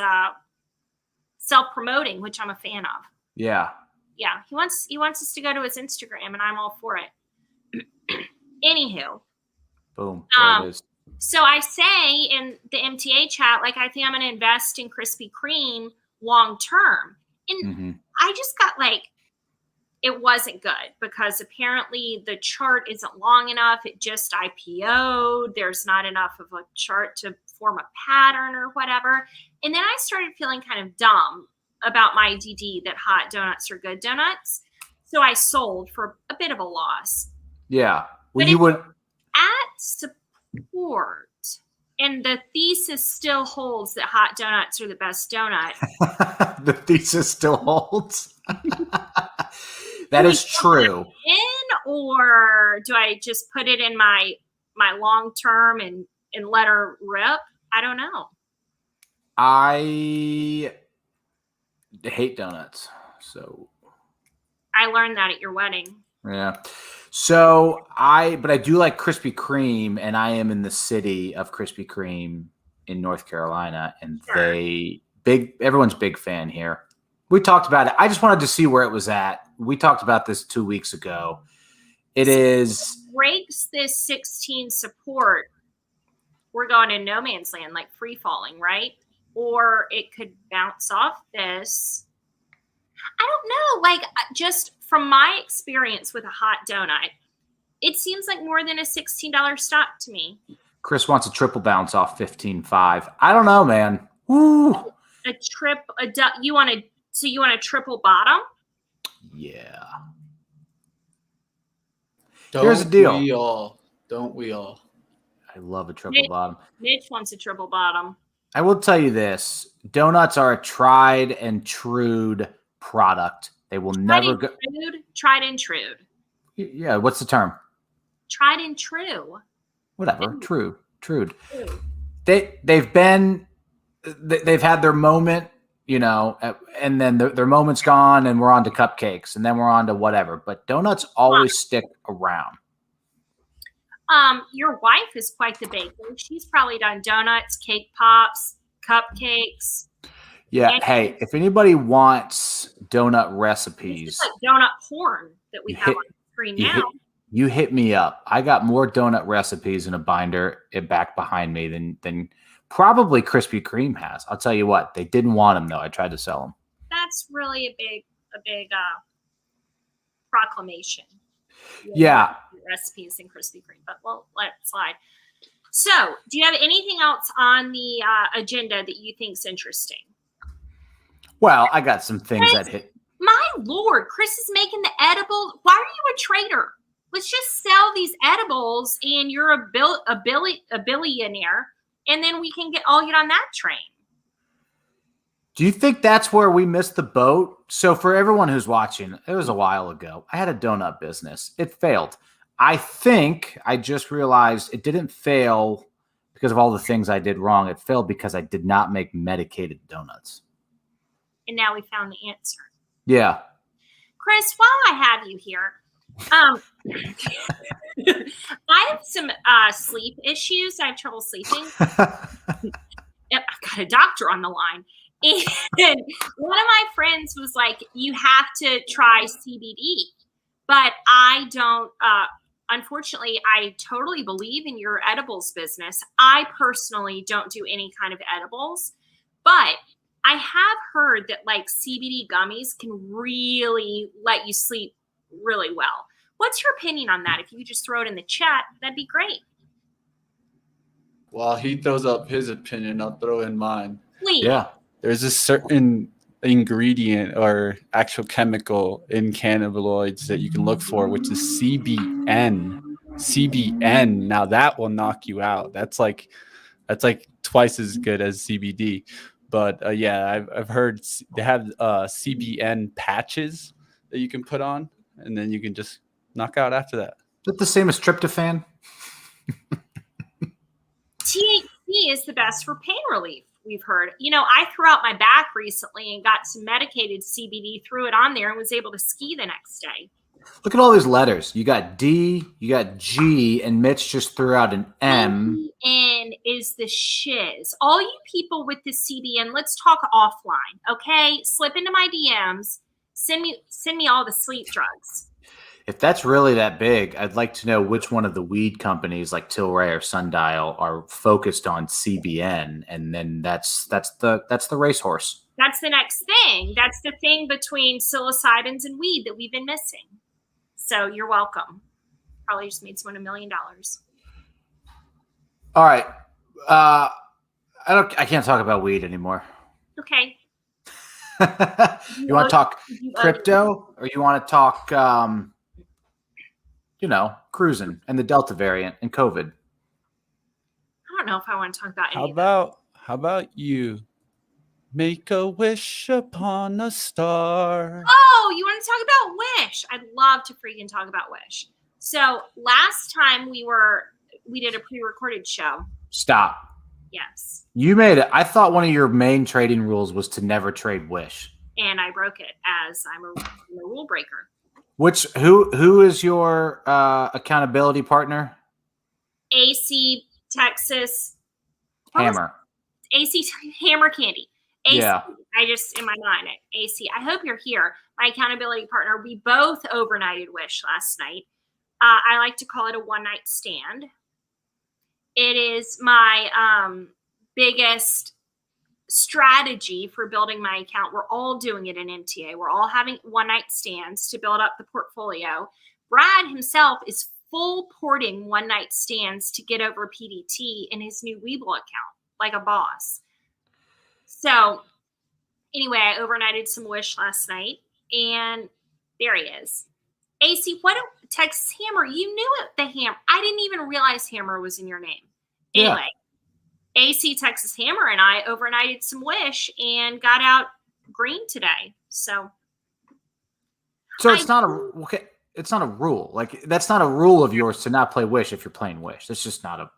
[SPEAKER 1] self-promoting, which I'm a fan of.
[SPEAKER 2] Yeah.
[SPEAKER 1] Yeah. He wants us to go to his Instagram, and I'm all for it. Anywho.
[SPEAKER 2] Boom. There it is.
[SPEAKER 1] So I say in the MTA chat, like, I think I'm going to invest in Krispy Kreme long term. And I just got like, it wasn't good because apparently the chart isn't long enough. It just IPO'd. There's not enough of a chart to form a pattern or whatever. And then I started feeling kind of dumb about my DD that hot donuts are good donuts. So I sold for a bit of a loss.
[SPEAKER 2] Yeah. Well,
[SPEAKER 1] but
[SPEAKER 2] you would
[SPEAKER 1] at support, and the thesis still holds that hot donuts are the best donut.
[SPEAKER 2] The thesis still holds. That is true.
[SPEAKER 1] Or do I just put it in my long term and let her rip? I don't know.
[SPEAKER 2] I hate donuts, so
[SPEAKER 1] I learned that at your wedding.
[SPEAKER 2] Yeah. So I do like Krispy Kreme, and I am in the city of Krispy Kreme in North Carolina, and everyone's big fan here. We talked about it. I just wanted to see where it was at. We talked about this 2 weeks ago. It
[SPEAKER 1] breaks this 16 support. We're going in no man's land, like free falling, right? Or it could bounce off this. I don't know. Like, just from my experience with a hot donut, it seems like more than a $16 stock to me.
[SPEAKER 2] Chris wants a triple bounce off 15.5. I don't know, man. Woo.
[SPEAKER 1] You want a triple bottom?
[SPEAKER 2] Yeah.
[SPEAKER 3] Here's the deal. Don't we all?
[SPEAKER 2] I love a triple bottom.
[SPEAKER 1] Mitch wants a triple bottom.
[SPEAKER 2] I will tell you this. Donuts are a tried and true product. They will never go.
[SPEAKER 1] Tried and true.
[SPEAKER 2] Yeah. What's the term?
[SPEAKER 1] Tried and true.
[SPEAKER 2] Whatever. True. They've had their moment, you know, and then their moment's gone, and we're on to cupcakes, and then we're on to whatever. But donuts always stick around.
[SPEAKER 1] Your wife is quite the baker. She's probably done donuts, cake pops, cupcakes.
[SPEAKER 2] Yeah. Hey, if anybody wants donut recipes,
[SPEAKER 1] it's like donut porn that we have on the screen now.
[SPEAKER 2] You hit me up. I got more donut recipes in a binder back behind me than Probably Krispy Kreme has. I'll tell you what, they didn't want them though. I tried to sell them.
[SPEAKER 1] That's really a big proclamation.
[SPEAKER 2] Yeah.
[SPEAKER 1] Recipes in Krispy Kreme, but we'll let it slide. So, do you have anything else on the agenda that you think's interesting?
[SPEAKER 2] Well, I got some things that hit.
[SPEAKER 1] My Lord, Chris is making the edible. Why are you a traitor? Let's just sell these edibles, and you're a billionaire, and then we can all get on that train.
[SPEAKER 2] Do you think that's where we missed the boat? So for everyone who's watching, it was a while ago. I had a donut business. It failed. I think I just realized it didn't fail because of all the things I did wrong. It failed because I did not make medicated donuts.
[SPEAKER 1] And now we found the answer.
[SPEAKER 2] Yeah.
[SPEAKER 1] Chris, while I have you here, I have some sleep issues. I have trouble sleeping. Yep, I've got a doctor on the line. And one of my friends was like, you have to try CBD. But I don't, unfortunately, I totally believe in your edibles business. I personally don't do any kind of edibles. But I have heard that like CBD gummies can really let you sleep really well. What's your opinion on that? If you could just throw it in the chat, that'd be great.
[SPEAKER 3] While he throws up his opinion, I'll throw in mine.
[SPEAKER 1] Please.
[SPEAKER 2] Yeah.
[SPEAKER 3] There's a certain ingredient or actual chemical in cannabinoids that you can look for, which is CBN. CBN. Now that will knock you out. That's like twice as good as CBD. But yeah, I've heard they have CBN patches that you can put on, and then you can just knock out after that.
[SPEAKER 2] Is that the same as tryptophan?
[SPEAKER 1] THC is the best for pain relief, we've heard. You know, I threw out my back recently and got some medicated CBD, threw it on there, and was able to ski the next day.
[SPEAKER 2] Look at all these letters. You got D, you got G, and Mitch just threw out an M.
[SPEAKER 1] CBN is the shiz. All you people with the CBN, let's talk offline, okay? Slip into my DMs. Send me all the sleep drugs.
[SPEAKER 2] If that's really that big, I'd like to know which one of the weed companies like Tilray or Sundial are focused on CBN, and then that's the racehorse.
[SPEAKER 1] That's the next thing. That's the thing between psilocybins and weed that we've been missing. So you're welcome. Probably just made someone $1 million.
[SPEAKER 2] All right. I can't talk about weed anymore.
[SPEAKER 1] Okay.
[SPEAKER 2] You want to talk crypto, or you want to talk cruising and the Delta variant and COVID?
[SPEAKER 1] I don't know if I want to talk about any of that.
[SPEAKER 3] How about you make a wish upon a star?
[SPEAKER 1] Oh, you want to talk about Wish? I'd love to freaking talk about Wish. So last time we did a pre-recorded show.
[SPEAKER 2] Stop.
[SPEAKER 1] Yes.
[SPEAKER 2] You made it. I thought one of your main trading rules was to never trade Wish.
[SPEAKER 1] And I broke it as I'm a rule breaker.
[SPEAKER 2] Who is your accountability partner?
[SPEAKER 1] AC Texas
[SPEAKER 2] Hammer.
[SPEAKER 1] AC Hammer Candy. AC,
[SPEAKER 2] yeah.
[SPEAKER 1] I just in my mind AC. I hope you're here. My accountability partner. We both overnighted Wish last night. I like to call it a one-night stand. It is my biggest strategy for building my account. We're all doing it in MTA. We're all having one-night stands to build up the portfolio. Brad himself is full porting one-night stands to get over PDT in his new Weeble account, like a boss. So anyway, I overnighted some Wish last night, and there he is. AC, Texas Hammer, you knew it, the Hammer. I didn't even realize Hammer was in your name. Anyway, AC Texas Hammer and I overnighted some Wish and got out green today. So
[SPEAKER 2] it's not a rule. Like, that's not a rule of yours to not play Wish if you're playing Wish. That's just not a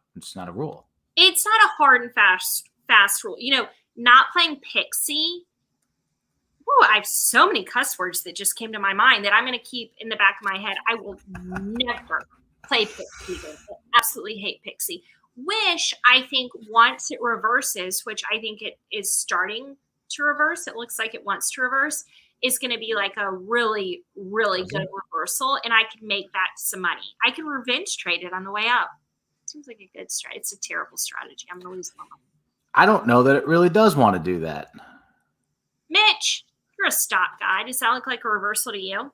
[SPEAKER 2] rule. It's
[SPEAKER 1] not a hard and fast rule. You know, not playing Pixie. Ooh, I have so many cuss words that just came to my mind that I'm going to keep in the back of my head. I will never play Pixie. I absolutely hate Pixie. Wish, I think, once it reverses, which I think it is starting to reverse, it looks like it wants to reverse, is going to be like a really, really good reversal, and I could make back some money. I can revenge trade it on the way up. Seems like a good strategy. It's a terrible strategy. I'm going to lose my money.
[SPEAKER 2] I don't know that it really does want to do that.
[SPEAKER 1] Mitch, you're a stock guy. Does that look like a reversal to you?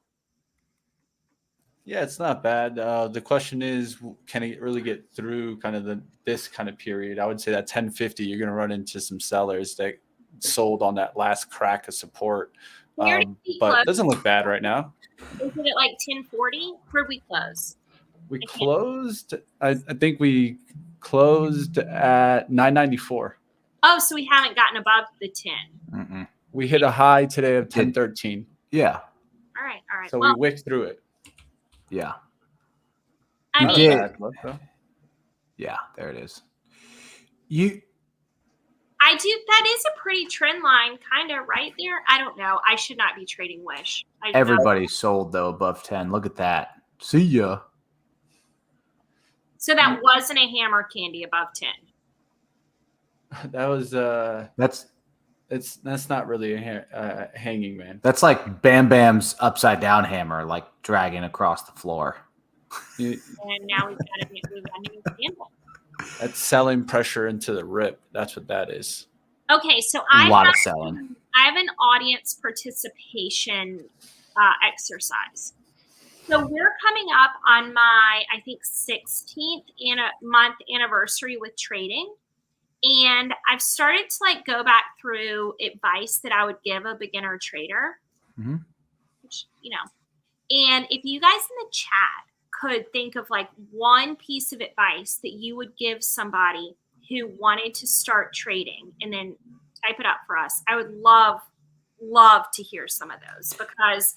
[SPEAKER 3] Yeah, it's not bad. The question is, can it really get through kind of this kind of period? I would say that 1050, you're going to run into some sellers that sold on that last crack of support. But it doesn't look bad right now.
[SPEAKER 1] Is it at like 1040? Where'd we close?
[SPEAKER 3] We closed, I think we closed at 994.
[SPEAKER 1] Oh, so we haven't gotten above the 10.
[SPEAKER 2] Mm-mm.
[SPEAKER 3] We hit a high today of 1013.
[SPEAKER 2] Yeah.
[SPEAKER 1] All right.
[SPEAKER 3] So we wicked through it.
[SPEAKER 2] Yeah.
[SPEAKER 1] I
[SPEAKER 2] did. Yeah, there it is.
[SPEAKER 1] I do. That is a pretty trend line, kind of right there. I don't know. I should not be trading Wish.
[SPEAKER 2] Everybody sold though above 10. Look at that. See ya.
[SPEAKER 1] So that wasn't a hammer candy above 10.
[SPEAKER 3] That was that's not really a hanging man.
[SPEAKER 2] That's like Bam Bam's upside down hammer, like dragging across the floor.
[SPEAKER 1] And now we've got a new example.
[SPEAKER 3] That's selling pressure into the rip. That's what that is.
[SPEAKER 1] Okay, so
[SPEAKER 2] a lot of selling.
[SPEAKER 1] I have an audience participation exercise. So we're coming up on my, I think, 16th month anniversary with trading. And I've started to like go back through advice that I would give a beginner trader.
[SPEAKER 2] Mm-hmm.
[SPEAKER 1] Which, and if you guys in the chat could think of like one piece of advice that you would give somebody who wanted to start trading and then type it up for us, I would love to hear some of those because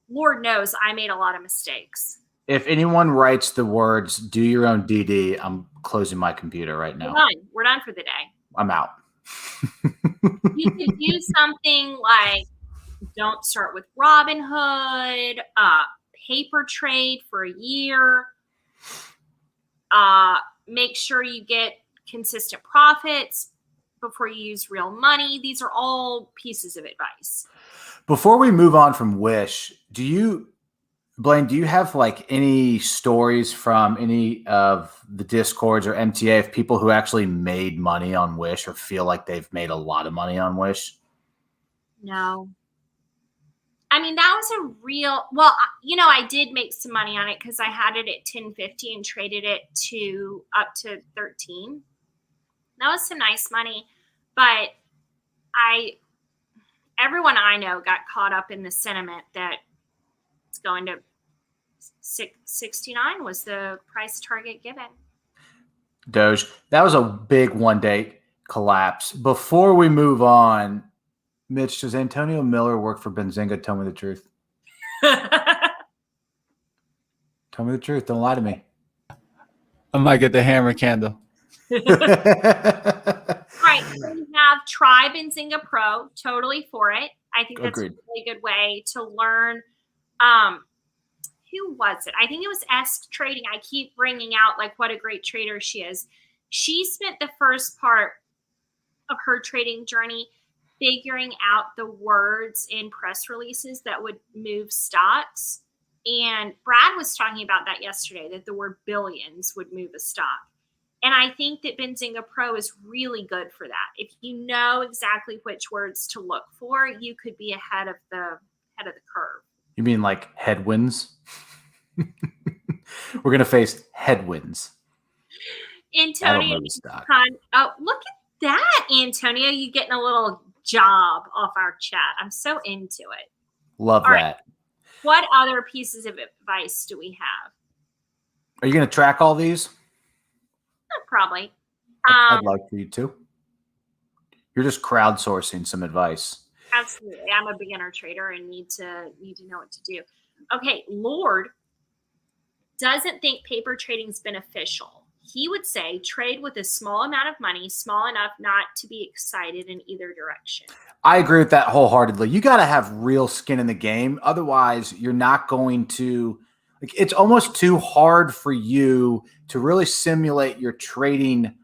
[SPEAKER 1] Lord knows I made a lot of mistakes.
[SPEAKER 2] If anyone writes the words, do your own DD, I'm closing my computer right now.
[SPEAKER 1] We're done for the day.
[SPEAKER 2] I'm out.
[SPEAKER 1] You could do something like don't start with Robinhood, paper trade for a year, make sure you get consistent profits before you use real money. These are all pieces of advice.
[SPEAKER 2] Before we move on from Wish, Blayne, do you have like any stories from any of the Discords or MTA of people who actually made money on Wish or feel like they've made a lot of money on Wish?
[SPEAKER 1] No. I mean, that was I did make some money on it because I had it at 1050 and traded it up to 13. That was some nice money, but everyone I know got caught up in the sentiment that it's going to 69 was the price target given.
[SPEAKER 2] Doge, that was a big one-day collapse. Before we move on, Mitch, does Antonio Miller work for Benzinga? Tell me the truth. Tell me the truth. Don't lie to me.
[SPEAKER 3] I might get the hammer candle.
[SPEAKER 1] Right. So we have Try Benzinga Pro. Totally for it. I think that's
[SPEAKER 2] Agreed.
[SPEAKER 1] a really good way to learn. Who was it? I think it was S Trading. I keep bringing out like what a great trader she is. She spent the first part of her trading journey figuring out the words in press releases that would move stocks. And Brad was talking about that yesterday, that the word billions would move a stock. And I think that Benzinga Pro is really good for that. If you know exactly which words to look for, you could be ahead of the curve.
[SPEAKER 2] You mean like headwinds? We're going to face headwinds.
[SPEAKER 1] Antonio, oh, look at that, Antonio. You getting a little job off our chat. I'm so into it.
[SPEAKER 2] Love
[SPEAKER 1] all
[SPEAKER 2] that.
[SPEAKER 1] Right. What other pieces of advice do we have?
[SPEAKER 2] Are you going to track all these?
[SPEAKER 1] Probably.
[SPEAKER 2] I'd like for you to. You're just crowdsourcing some advice.
[SPEAKER 1] Absolutely. I'm a beginner trader and need to know what to do. Okay. Lord doesn't think paper trading is beneficial. He would say trade with a small amount of money, small enough not to be excited in either direction.
[SPEAKER 2] I agree with that wholeheartedly. You got to have real skin in the game. Otherwise, you're not going to – it's almost too hard for you to really simulate your trading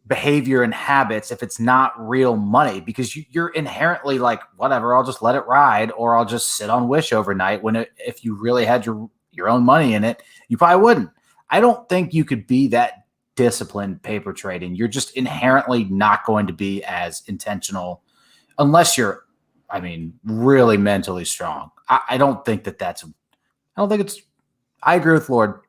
[SPEAKER 2] behavior and habits if it's not real money, because you're inherently like, whatever, I'll just let it ride, or I'll just sit on Wish overnight when if you really had your own money in it, you probably wouldn't. I don't think you could be that disciplined paper trading, you're just inherently not going to be as intentional unless you're, I mean, really mentally strong. I don't think I agree with Lord.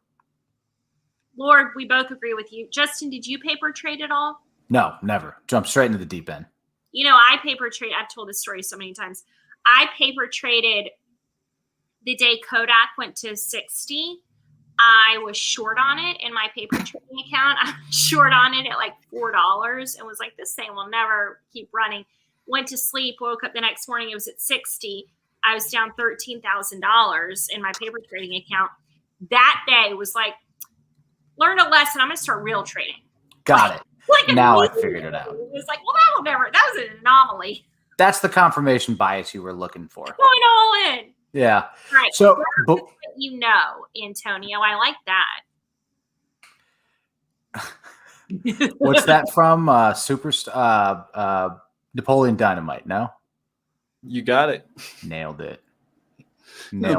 [SPEAKER 1] Lord, we both agree with you. Justin, did you paper trade at all?
[SPEAKER 2] No, never. Jump straight into the deep end.
[SPEAKER 1] You know, I paper trade. I've told this story so many times. I paper traded the day Kodak went to 60. I was short on it in my paper trading account. I was short on it at like $4 and was like, this thing will never keep running. Went to sleep, woke up the next morning, it was at 60. I was down $13,000 in my paper trading account. That day was like, learned a lesson. I'm going to start real trading.
[SPEAKER 2] Got it.
[SPEAKER 1] Like
[SPEAKER 2] now I figured it out.
[SPEAKER 1] It was like, well, that was an anomaly.
[SPEAKER 2] That's the confirmation bias you were looking for.
[SPEAKER 1] Going all in.
[SPEAKER 2] Yeah.
[SPEAKER 1] All right.
[SPEAKER 2] So, but,
[SPEAKER 1] you know, Antonio, I like that.
[SPEAKER 2] What's that from? Napoleon Dynamite, no?
[SPEAKER 3] You got it.
[SPEAKER 2] Nailed it.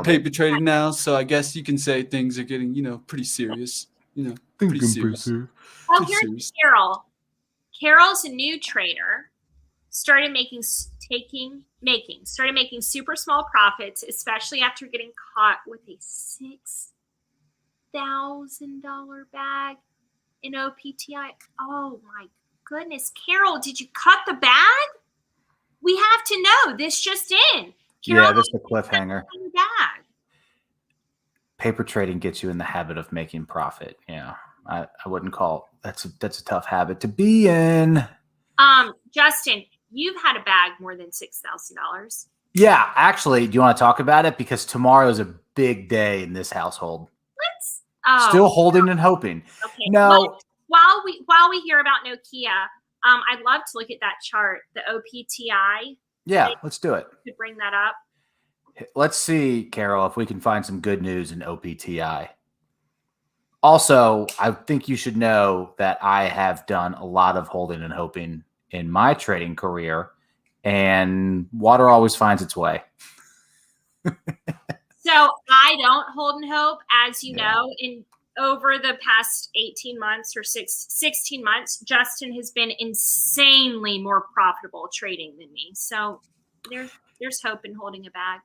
[SPEAKER 3] Paper trading now, so I guess you can say things are getting, pretty serious. Pretty serious.
[SPEAKER 1] Well, here's Carol. Carol's a new trader. Started making super small profits, especially after getting caught with a $6,000 bag in OPTI. Oh my goodness, Carol, did you cut the bag? We have to know. This just in. Carol,
[SPEAKER 2] yeah, this is a cliffhanger.
[SPEAKER 1] Bag.
[SPEAKER 2] Paper trading gets you in the habit of making profit. Yeah, I wouldn't call that's a tough habit to be in.
[SPEAKER 1] Justin, you've had a bag more than $6,000.
[SPEAKER 2] Yeah, actually, do you want to talk about it? Because tomorrow is a big day in this household. Still holding and hoping.
[SPEAKER 1] Okay.
[SPEAKER 2] No.
[SPEAKER 1] While we hear about Nokia, I'd love to look at that chart, the OPTI.
[SPEAKER 2] Yeah, let's do it.
[SPEAKER 1] To bring that up.
[SPEAKER 2] Let's see, Carol, if we can find some good news in OPTI. Also, I think you should know that I have done a lot of holding and hoping in my trading career, and water always finds its way.
[SPEAKER 1] So I don't hold and hope, as you know, over the past 18 months or 16 months, Justin has been insanely more profitable trading than me. So there's hope in holding a bag.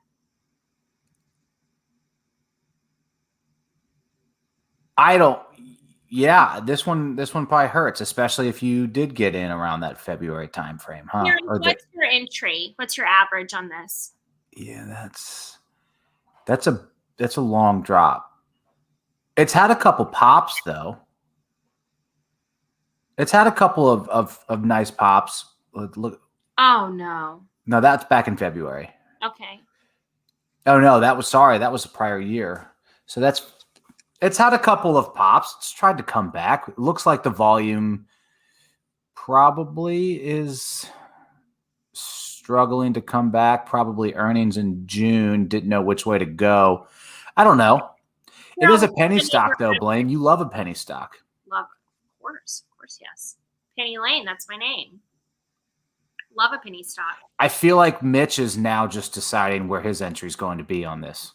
[SPEAKER 2] This one probably hurts, especially if you did get in around that February time frame, huh?
[SPEAKER 1] What's your entry? What's your average on this?
[SPEAKER 2] Yeah, that's a long drop. It's had a couple pops though. It's had a couple of nice pops. Look.
[SPEAKER 1] Oh no.
[SPEAKER 2] No, that's back in February.
[SPEAKER 1] Okay.
[SPEAKER 2] Oh no, that was the prior year. So it's had a couple of pops. It's tried to come back. It looks like the volume probably is struggling to come back. Probably earnings in June. Didn't know which way to go. I don't know. It is a penny stock, though, Blayne. You love a penny stock.
[SPEAKER 1] Love it. Of course, yes. Penny Lane, that's my name. Love a penny stock.
[SPEAKER 2] I feel like Mitch is now just deciding where his entry is going to be on this.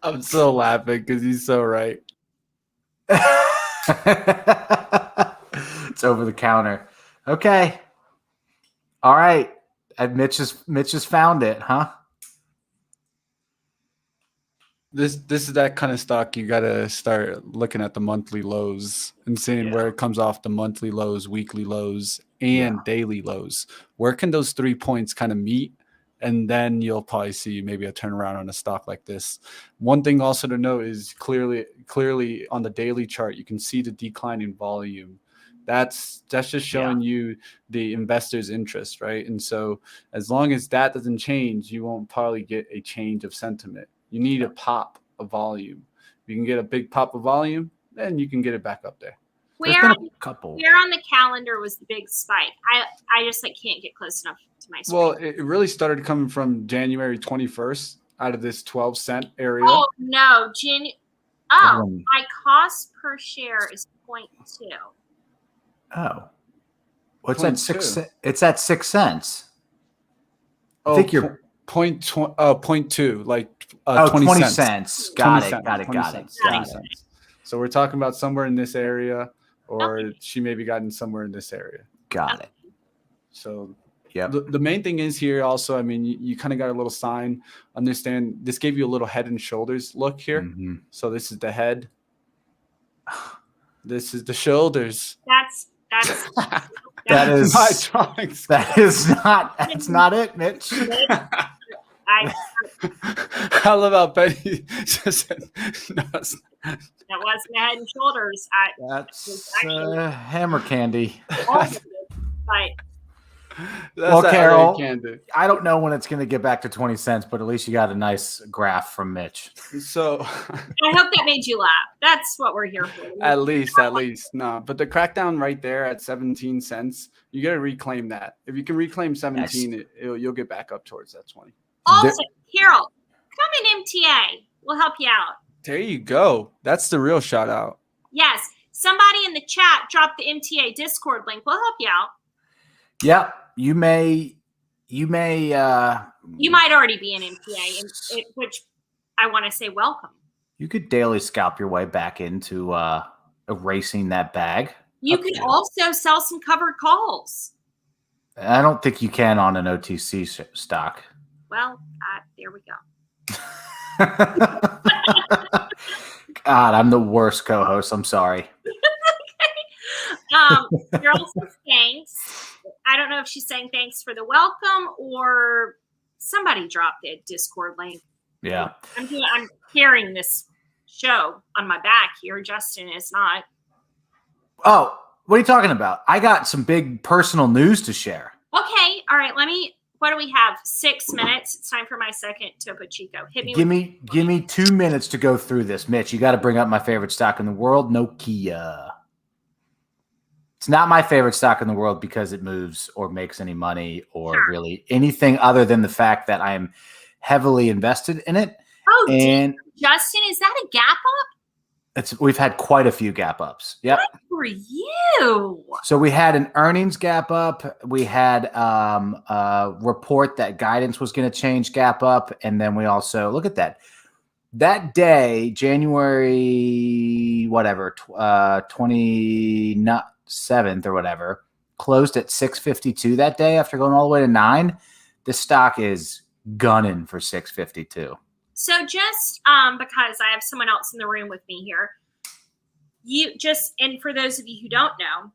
[SPEAKER 3] I'm so laughing because he's so right.
[SPEAKER 2] It's over the counter. Okay. All right. Mitch has found it, huh?
[SPEAKER 3] This is that kind of stock you got to start looking at the monthly lows and seeing where it comes off the monthly lows, weekly lows, and daily lows. Where can those 3 points kind of meet? And then you'll probably see maybe a turnaround on a stock like this. One thing also to note is clearly on the daily chart, you can see the decline in volume. That's just showing you the investor's interest, right? And so as long as that doesn't change, you won't probably get a change of sentiment. You need a pop of volume. If you can get a big pop of volume, then you can get it back up there.
[SPEAKER 1] Where on the calendar was the big spike? I just can't get close enough to my screen.
[SPEAKER 3] Well, it really started coming from January 21st out of this 12-cent area.
[SPEAKER 1] Oh no, my cost per share is 0.2.
[SPEAKER 2] Oh, what's that? 6 cents? It's at 6 cents. I think you're
[SPEAKER 3] 0.2, like
[SPEAKER 2] 20
[SPEAKER 3] 20
[SPEAKER 2] cents. Got it.
[SPEAKER 3] So we're talking about somewhere in this area, or she maybe gotten somewhere in this area.
[SPEAKER 2] Got it.
[SPEAKER 3] So
[SPEAKER 2] yep.
[SPEAKER 3] The main thing is here also, I mean, you kind of got a little sign. Understand this gave you a little head and shoulders look here.
[SPEAKER 2] Mm-hmm.
[SPEAKER 3] So this is the head. This is the shoulders.
[SPEAKER 1] That's
[SPEAKER 2] that is
[SPEAKER 3] my drawings.
[SPEAKER 2] That's not it, Mitch.
[SPEAKER 1] I
[SPEAKER 3] love how Benny just said, no,
[SPEAKER 1] that wasn't Head and Shoulders.
[SPEAKER 2] That's hammer candy.
[SPEAKER 1] But
[SPEAKER 2] well, Carol, I don't know when it's going to get back to 20 cents, but at least you got a nice graph from Mitch.
[SPEAKER 3] So
[SPEAKER 1] I hope that made you laugh. That's what we're here for.
[SPEAKER 3] At least. No, but the crackdown right there at 17 cents, you got to reclaim that. If you can reclaim 17, you'll get back up towards that 20.
[SPEAKER 1] Also, Carol, come in MTA. We'll help you out.
[SPEAKER 3] There you go. That's the real shout out.
[SPEAKER 1] Yes. Somebody in the chat dropped the MTA Discord link. We'll help you out.
[SPEAKER 2] Yep. You might
[SPEAKER 1] already be in MTA, which I want to say welcome.
[SPEAKER 2] You could daily scalp your way back into erasing that bag.
[SPEAKER 1] You could also sell some covered calls.
[SPEAKER 2] I don't think you can on an OTC stock.
[SPEAKER 1] Well, there we go.
[SPEAKER 2] God, I'm the worst co-host. I'm sorry.
[SPEAKER 1] Carol says thanks. I don't know if she's saying thanks for the welcome or somebody dropped the Discord link.
[SPEAKER 2] Yeah.
[SPEAKER 1] I'm carrying this show on my back here. Justin is not.
[SPEAKER 2] Oh, what are you talking about? I got some big personal news to share.
[SPEAKER 1] Okay. All right. What do we have? 6 minutes. It's time for my second Topo Chico. Hit me.
[SPEAKER 2] Give me 2 minutes to go through this. Mitch, you got to bring up my favorite stock in the world, Nokia. It's not my favorite stock in the world because it moves or makes any money or really anything other than the fact that I am heavily invested in it.
[SPEAKER 1] Oh, and Justin, is that a gap up?
[SPEAKER 2] We've had quite a few gap ups. Yep.
[SPEAKER 1] Good for you.
[SPEAKER 2] So we had an earnings gap up. We had a report that guidance was going to change gap up. And then we also, look at that. That day, January, 27th or whatever, closed at 652 that day after going all the way to 9. This stock is gunning for 652.
[SPEAKER 1] So just because I have someone else in the room with me here, and for those of you who don't know,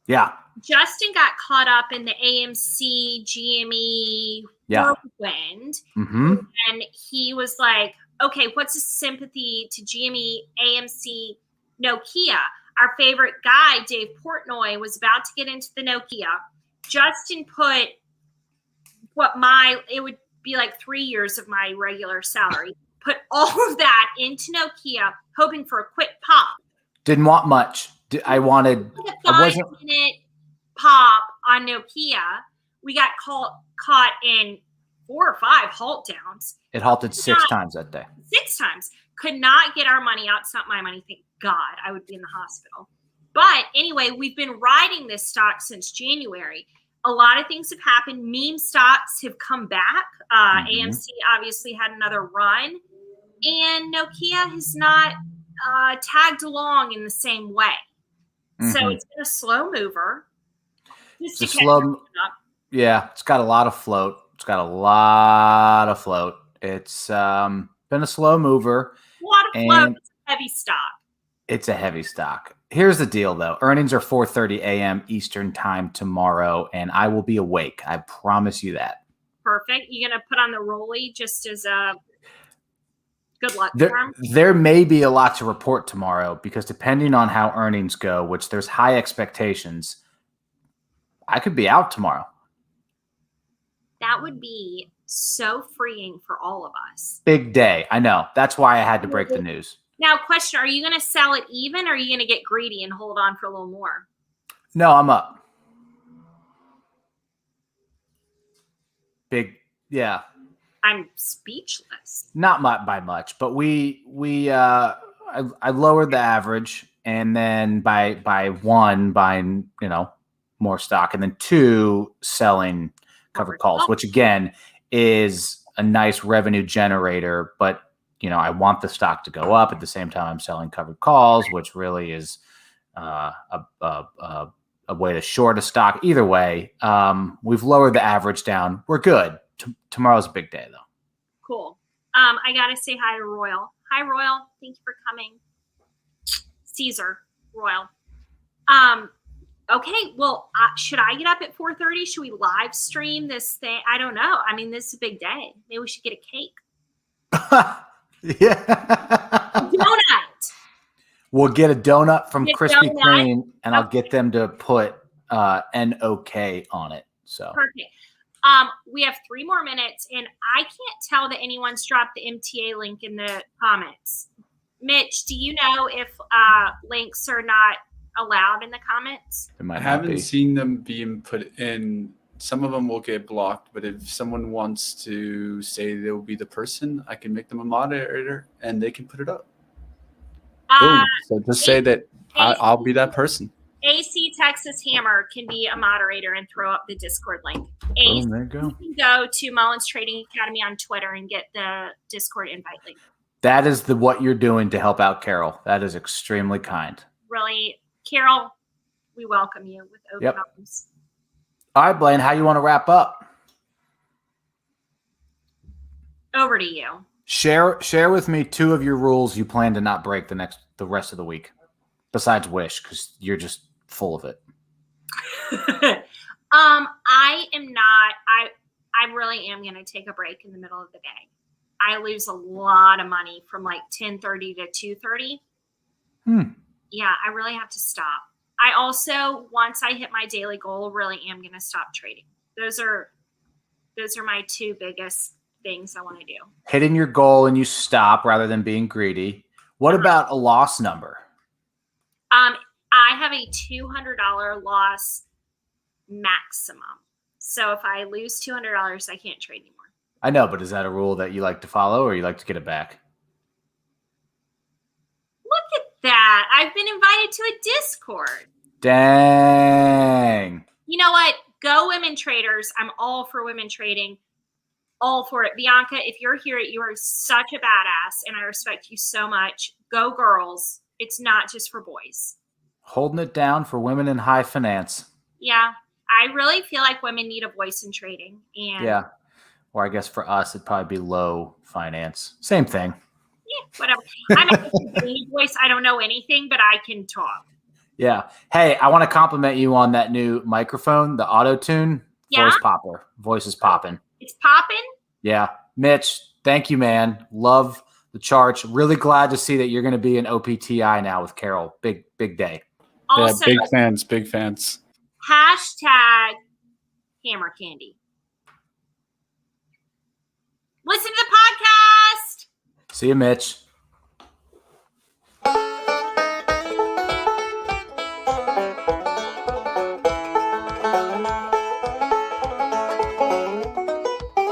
[SPEAKER 2] yeah,
[SPEAKER 1] Justin got caught up in the AMC GME whirlwind, and he was like, okay, what's his sympathy to GME, AMC, Nokia? Our favorite guy, Dave Portnoy, was about to get into the Nokia. Justin put it would be like 3 years of my regular salary, put all of that into Nokia, hoping for a quick pop.
[SPEAKER 2] Didn't want much. I wasn't
[SPEAKER 1] 5-minute pop on Nokia. We got caught in 4 or 5 halt downs.
[SPEAKER 2] It halted 6 times that day.
[SPEAKER 1] 6 times. Could not get our money out. It's not my money. Thank God. I would be in the hospital. But anyway, we've been riding this stock since January. A lot of things have happened. Meme stocks have come back. AMC obviously had another run. And Nokia has not tagged along in the same way. So it's been a slow mover.
[SPEAKER 2] It's got a lot of float. It's been a slow mover.
[SPEAKER 1] A lot of float. It's a heavy stock.
[SPEAKER 2] It's a heavy stock. Here's the deal, though. Earnings are 4:30 a.m. Eastern time tomorrow, and I will be awake. I promise you that.
[SPEAKER 1] Perfect. You going to put on the rollie just as a good luck
[SPEAKER 2] charm? There may be a lot to report tomorrow because depending on how earnings go, which there's high expectations, I could be out tomorrow.
[SPEAKER 1] That would be so freeing for all of us.
[SPEAKER 2] Big day. I know. That's why I had to break the news.
[SPEAKER 1] Now, question, are you going to sell it even or are you going to get greedy and hold on for a little more?
[SPEAKER 2] No, I'm up. Big, yeah.
[SPEAKER 1] I'm speechless.
[SPEAKER 2] Not by much, but I lowered the average, and then by 1 buying, more stock, and then 2 selling covered calls, which again is a nice revenue generator, but I want the stock to go up. At the same time, I'm selling covered calls, which really is a way to short a stock. Either way, we've lowered the average down. We're good. Tomorrow's a big day, though.
[SPEAKER 1] Cool. I got to say hi to Royal. Hi, Royal. Thank you for coming. Caesar, Royal. Okay, well, should I get up at 4:30? Should we live stream this thing? I don't know. I mean, this is a big day. Maybe we should get a cake.
[SPEAKER 2] Yeah.
[SPEAKER 1] Donut.
[SPEAKER 2] We'll get a donut from Krispy Kreme, and I'll get them to put NOK on it. So
[SPEAKER 1] perfect. We have 3 more minutes, and I can't tell that anyone's dropped the MTA link in the comments. Mitch, do you know if links are not allowed in the comments?
[SPEAKER 3] I haven't seen them being put in. Some of them will get blocked, but if someone wants to say they will be the person, I can make them a moderator and they can put it up. Boom. So just say that I'll be that person.
[SPEAKER 1] AC Texas Hammer can be a moderator and throw up the Discord link. Ace,
[SPEAKER 2] there you go.
[SPEAKER 1] You can go to Mullins Trading Academy on Twitter and get the Discord invite link.
[SPEAKER 2] That is what you're doing to help out Carol. That is extremely kind.
[SPEAKER 1] Really, Carol, we welcome you with open arms.
[SPEAKER 2] All right, Blayne, how you want to wrap up?
[SPEAKER 1] Over to you.
[SPEAKER 2] Share with me 2 of your rules you plan to not break the rest of the week, besides Wish, because you're just full of it.
[SPEAKER 1] I am not. I really am going to take a break in the middle of the day. I lose a lot of money from like 10:30 to 2:30. Yeah, I really have to stop. I also, once I hit my daily goal, really am going to stop trading. Those are my 2 biggest things I want to do.
[SPEAKER 2] Hitting your goal and you stop rather than being greedy. What about a loss number?
[SPEAKER 1] I have a $200 loss maximum. So if I lose $200, I can't trade anymore.
[SPEAKER 2] I know, but is that a rule that you like to follow or you like to get it back?
[SPEAKER 1] Look at that. I've been invited to a Discord.
[SPEAKER 2] Dang.
[SPEAKER 1] You know what? Go women traders. I'm all for women trading. All for it. Bianca, if you're here, you are such a badass, and I respect you so much. Go girls. It's not just for boys.
[SPEAKER 2] Holding it down for women in high finance.
[SPEAKER 1] Yeah. I really feel like women need a voice in trading. And
[SPEAKER 2] yeah. Or I guess for us, it'd probably be low finance. Same thing.
[SPEAKER 1] Yeah, whatever. I'm a voice. I don't know anything, but I can talk.
[SPEAKER 2] Yeah. Hey, I want to compliment you on that new microphone, the auto-tune.
[SPEAKER 1] Yeah.
[SPEAKER 2] Voice popper. Voice is popping.
[SPEAKER 1] It's popping?
[SPEAKER 2] Yeah. Mitch, thank you, man. Love the charts. Really glad to see that you're going to be an OPTI now with Carol. Big day.
[SPEAKER 1] Also,
[SPEAKER 3] yeah, big fans.
[SPEAKER 1] Hashtag Hammer Candy. Listen to the podcast.
[SPEAKER 2] See you, Mitch.